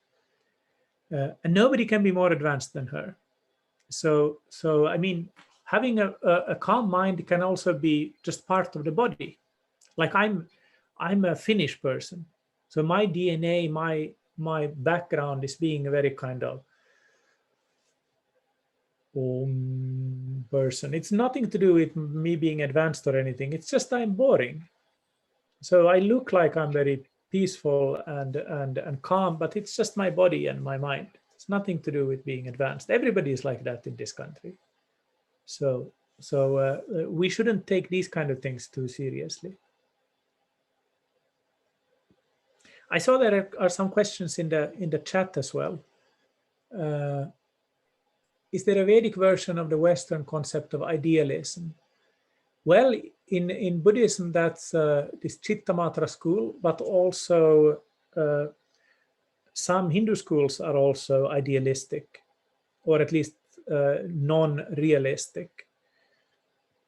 And nobody can be more advanced than her. So I mean, having a calm mind can also be just part of the body. Like I'm a Finnish person, so my DNA, my background is being a very kind of person. It's nothing to do with me being advanced or anything. It's just I'm boring. So I look like I'm very peaceful and calm, but it's just my body and my mind. It's nothing to do with being advanced. Everybody is like that in this country. So we shouldn't take these kind of things too seriously. I saw there are some questions in the chat as well. Is there a Vedic version of the Western concept of idealism? Well, in Buddhism, that's this Chittamatra school, but also some Hindu schools are also idealistic, or at least non-realistic.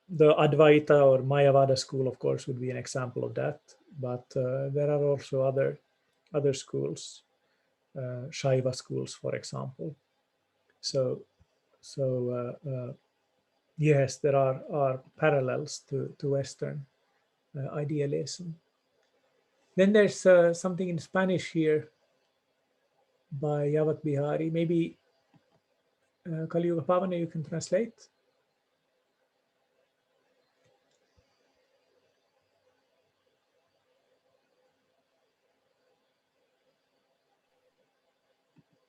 The Advaita or Mayavada school, of course, would be an example of that. But there are also other schools, Shaiva schools, for example. So Yes, there are parallels to Western idealism. Then there's something in Spanish here by Yavat Bihari. Maybe Kali Yuga Pavana, you can translate.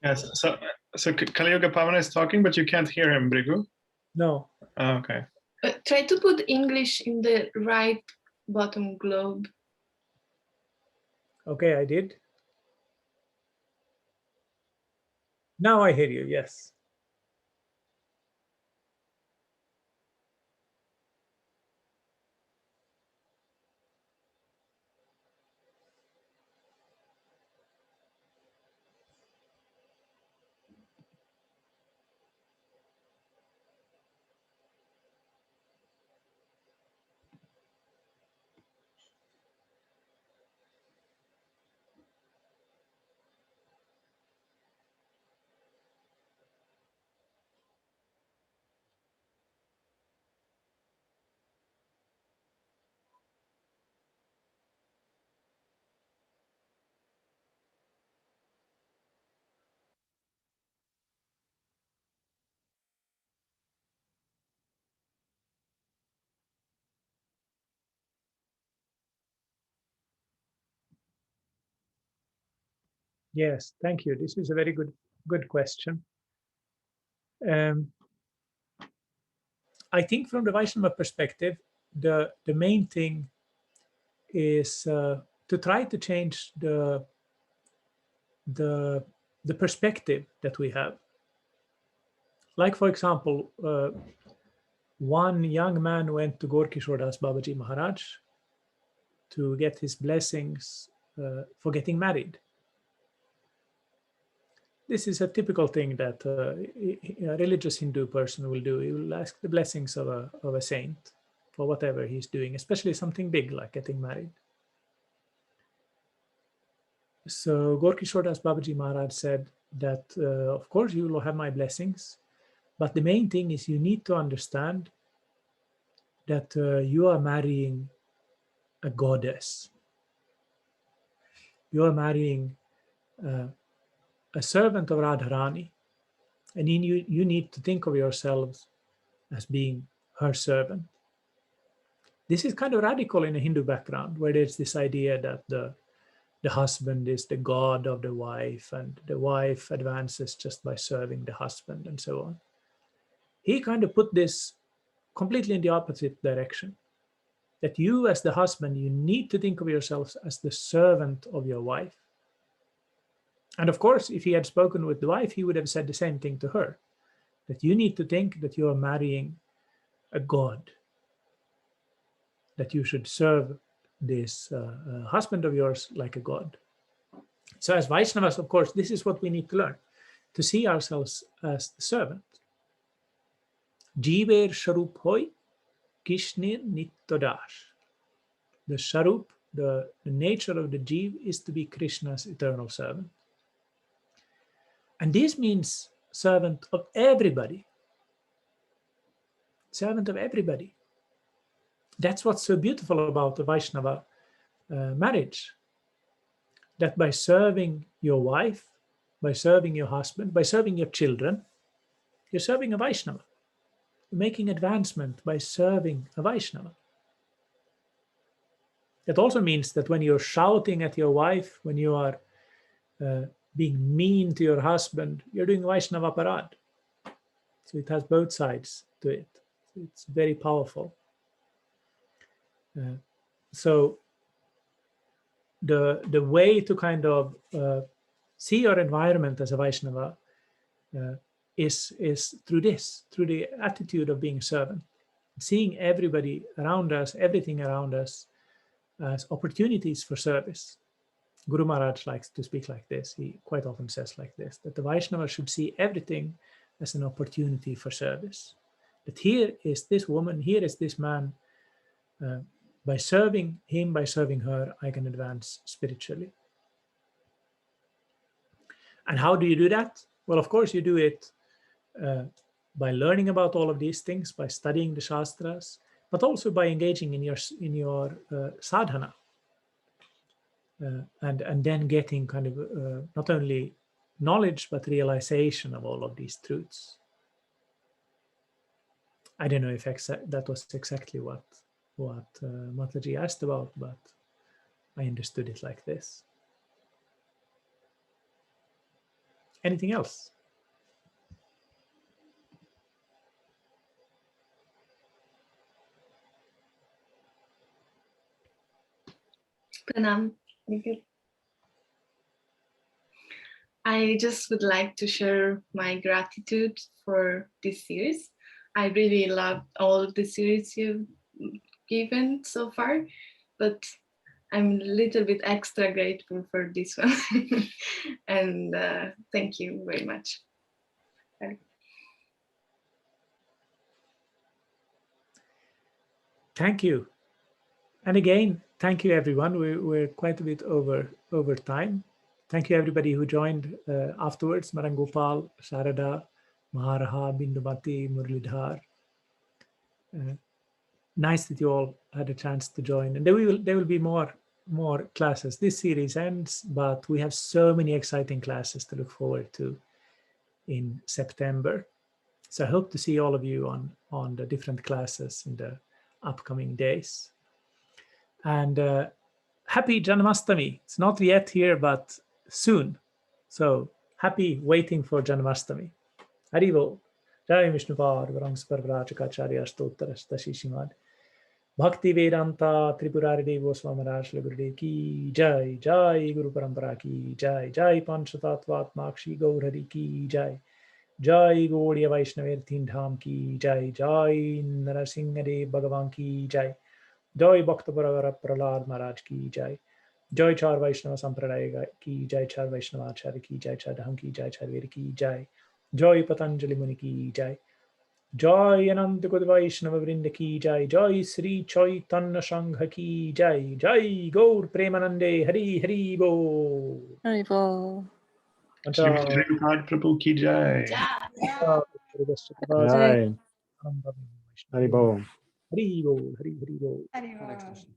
Yes. So Kali Yuga Pavana is talking, but you can't hear him, Bhrigu. No. Oh, okay. Try to put English in the right bottom globe. Okay, I did. Now I hear you, yes. Yes, thank you. This is a very good question. I think from the Vaishnava perspective, the main thing is to try to change the perspective that we have. Like, for example, one young man went to Gorkishore Das Babaji Maharaj to get his blessings for getting married. This is a typical thing that a religious Hindu person will do. He will ask the blessings of a saint for whatever he's doing, especially something big like getting married. So Gorkishore Das Babaji Maharaj said that, of course, you will have my blessings, but the main thing is you need to understand that you are marrying a goddess. You are marrying a servant of Radharani, and you need to think of yourselves as being her servant. This is kind of radical in a Hindu background, where there's this idea that the husband is the god of the wife, and the wife advances just by serving the husband, and so on. He kind of put this completely in the opposite direction, that you as the husband, you need to think of yourselves as the servant of your wife. And of course, if he had spoken with the wife, he would have said the same thing to her, that you need to think that you are marrying a god, that you should serve this husband of yours like a god. So as Vaishnavas, of course, this is what we need to learn, to see ourselves as the servant. Jiver Sharup Hoy, Kishnir Nittodash. The Sharup, the nature of the Jeev, is to be Krishna's eternal servant. And this means servant of everybody. Servant of everybody. That's what's so beautiful about the Vaishnava marriage. That by serving your wife, by serving your husband, by serving your children, you're serving a Vaishnava. You're making advancement by serving a Vaishnava. That also means that when you're shouting at your wife, when you are being mean to your husband, you're doing Vaishnava parad. So it has both sides to it. It's very powerful. So the way to kind of see your environment as a Vaishnava is through this, through the attitude of being a servant, seeing everybody around us, everything around us, as opportunities for service. Guru Maharaj likes to speak like this. He quite often says like this, that the Vaishnava should see everything as an opportunity for service. That here is this woman, here is this man. By serving him, by serving her, I can advance spiritually. And how do you do that? Well, of course, you do it by learning about all of these things, by studying the Shastras, but also by engaging in your sadhana, and then getting kind of not only knowledge but realization of all of these truths. I don't know if that was exactly what Mataji asked about, but I understood it like this. Anything else? Pranam. Thank you. I just would like to share my gratitude for this series. I really loved all the series you've given so far, but I'm a little bit extra grateful for this one. And thank you very much. Thank you. And again, thank you, everyone. We're quite a bit over time. Thank you, everybody who joined afterwards. Marangopal, Sharada, Maharaha, Bindumati, Murlidhar. Nice that you all had a chance to join. And there will be more classes. This series ends, but we have so many exciting classes to look forward to in September. So I hope to see all of you on the different classes in the upcoming days. And happy Janmashtami. It's not yet here, but soon. So happy waiting for Janmashtami. Haribo. Jai Vishnupad, Varangsparavrachakacharya Stottara Stashishiman. Bhakti Vedanta Tripurari Devo Swamaraj Gurudev ki Jai. Jai Guru Parampara ki Jai. Jai Panchatatvat Makshi Gaurhari ki Jai. Jai Gaudiya Vaishnaver Dham ki Jai. Jai Narasimhadev Bhagavan ki Jai. Jai Bhakta Paragara Prahlad Maharaj ki Jai. Jai Char Vaishnava Sampradaya ki Jai. Char Vaishnava Acharya ki Jai. Char Dham ki Jai. Char Ved ki Jai. Jai Patanjali Muni ki Jai. Jai Ananta Gud Vaishnava Vrinda ki Jai. Jai Sri Chaitanya Sangha ki Jai. Jai Gaur Premanande Hari Hari Bo. Hari Bol. Srimad Bhrigupada Prabhu ki jai. Jai. Hari Bo. Hari Bo. Hari Bo. Hare Krishna.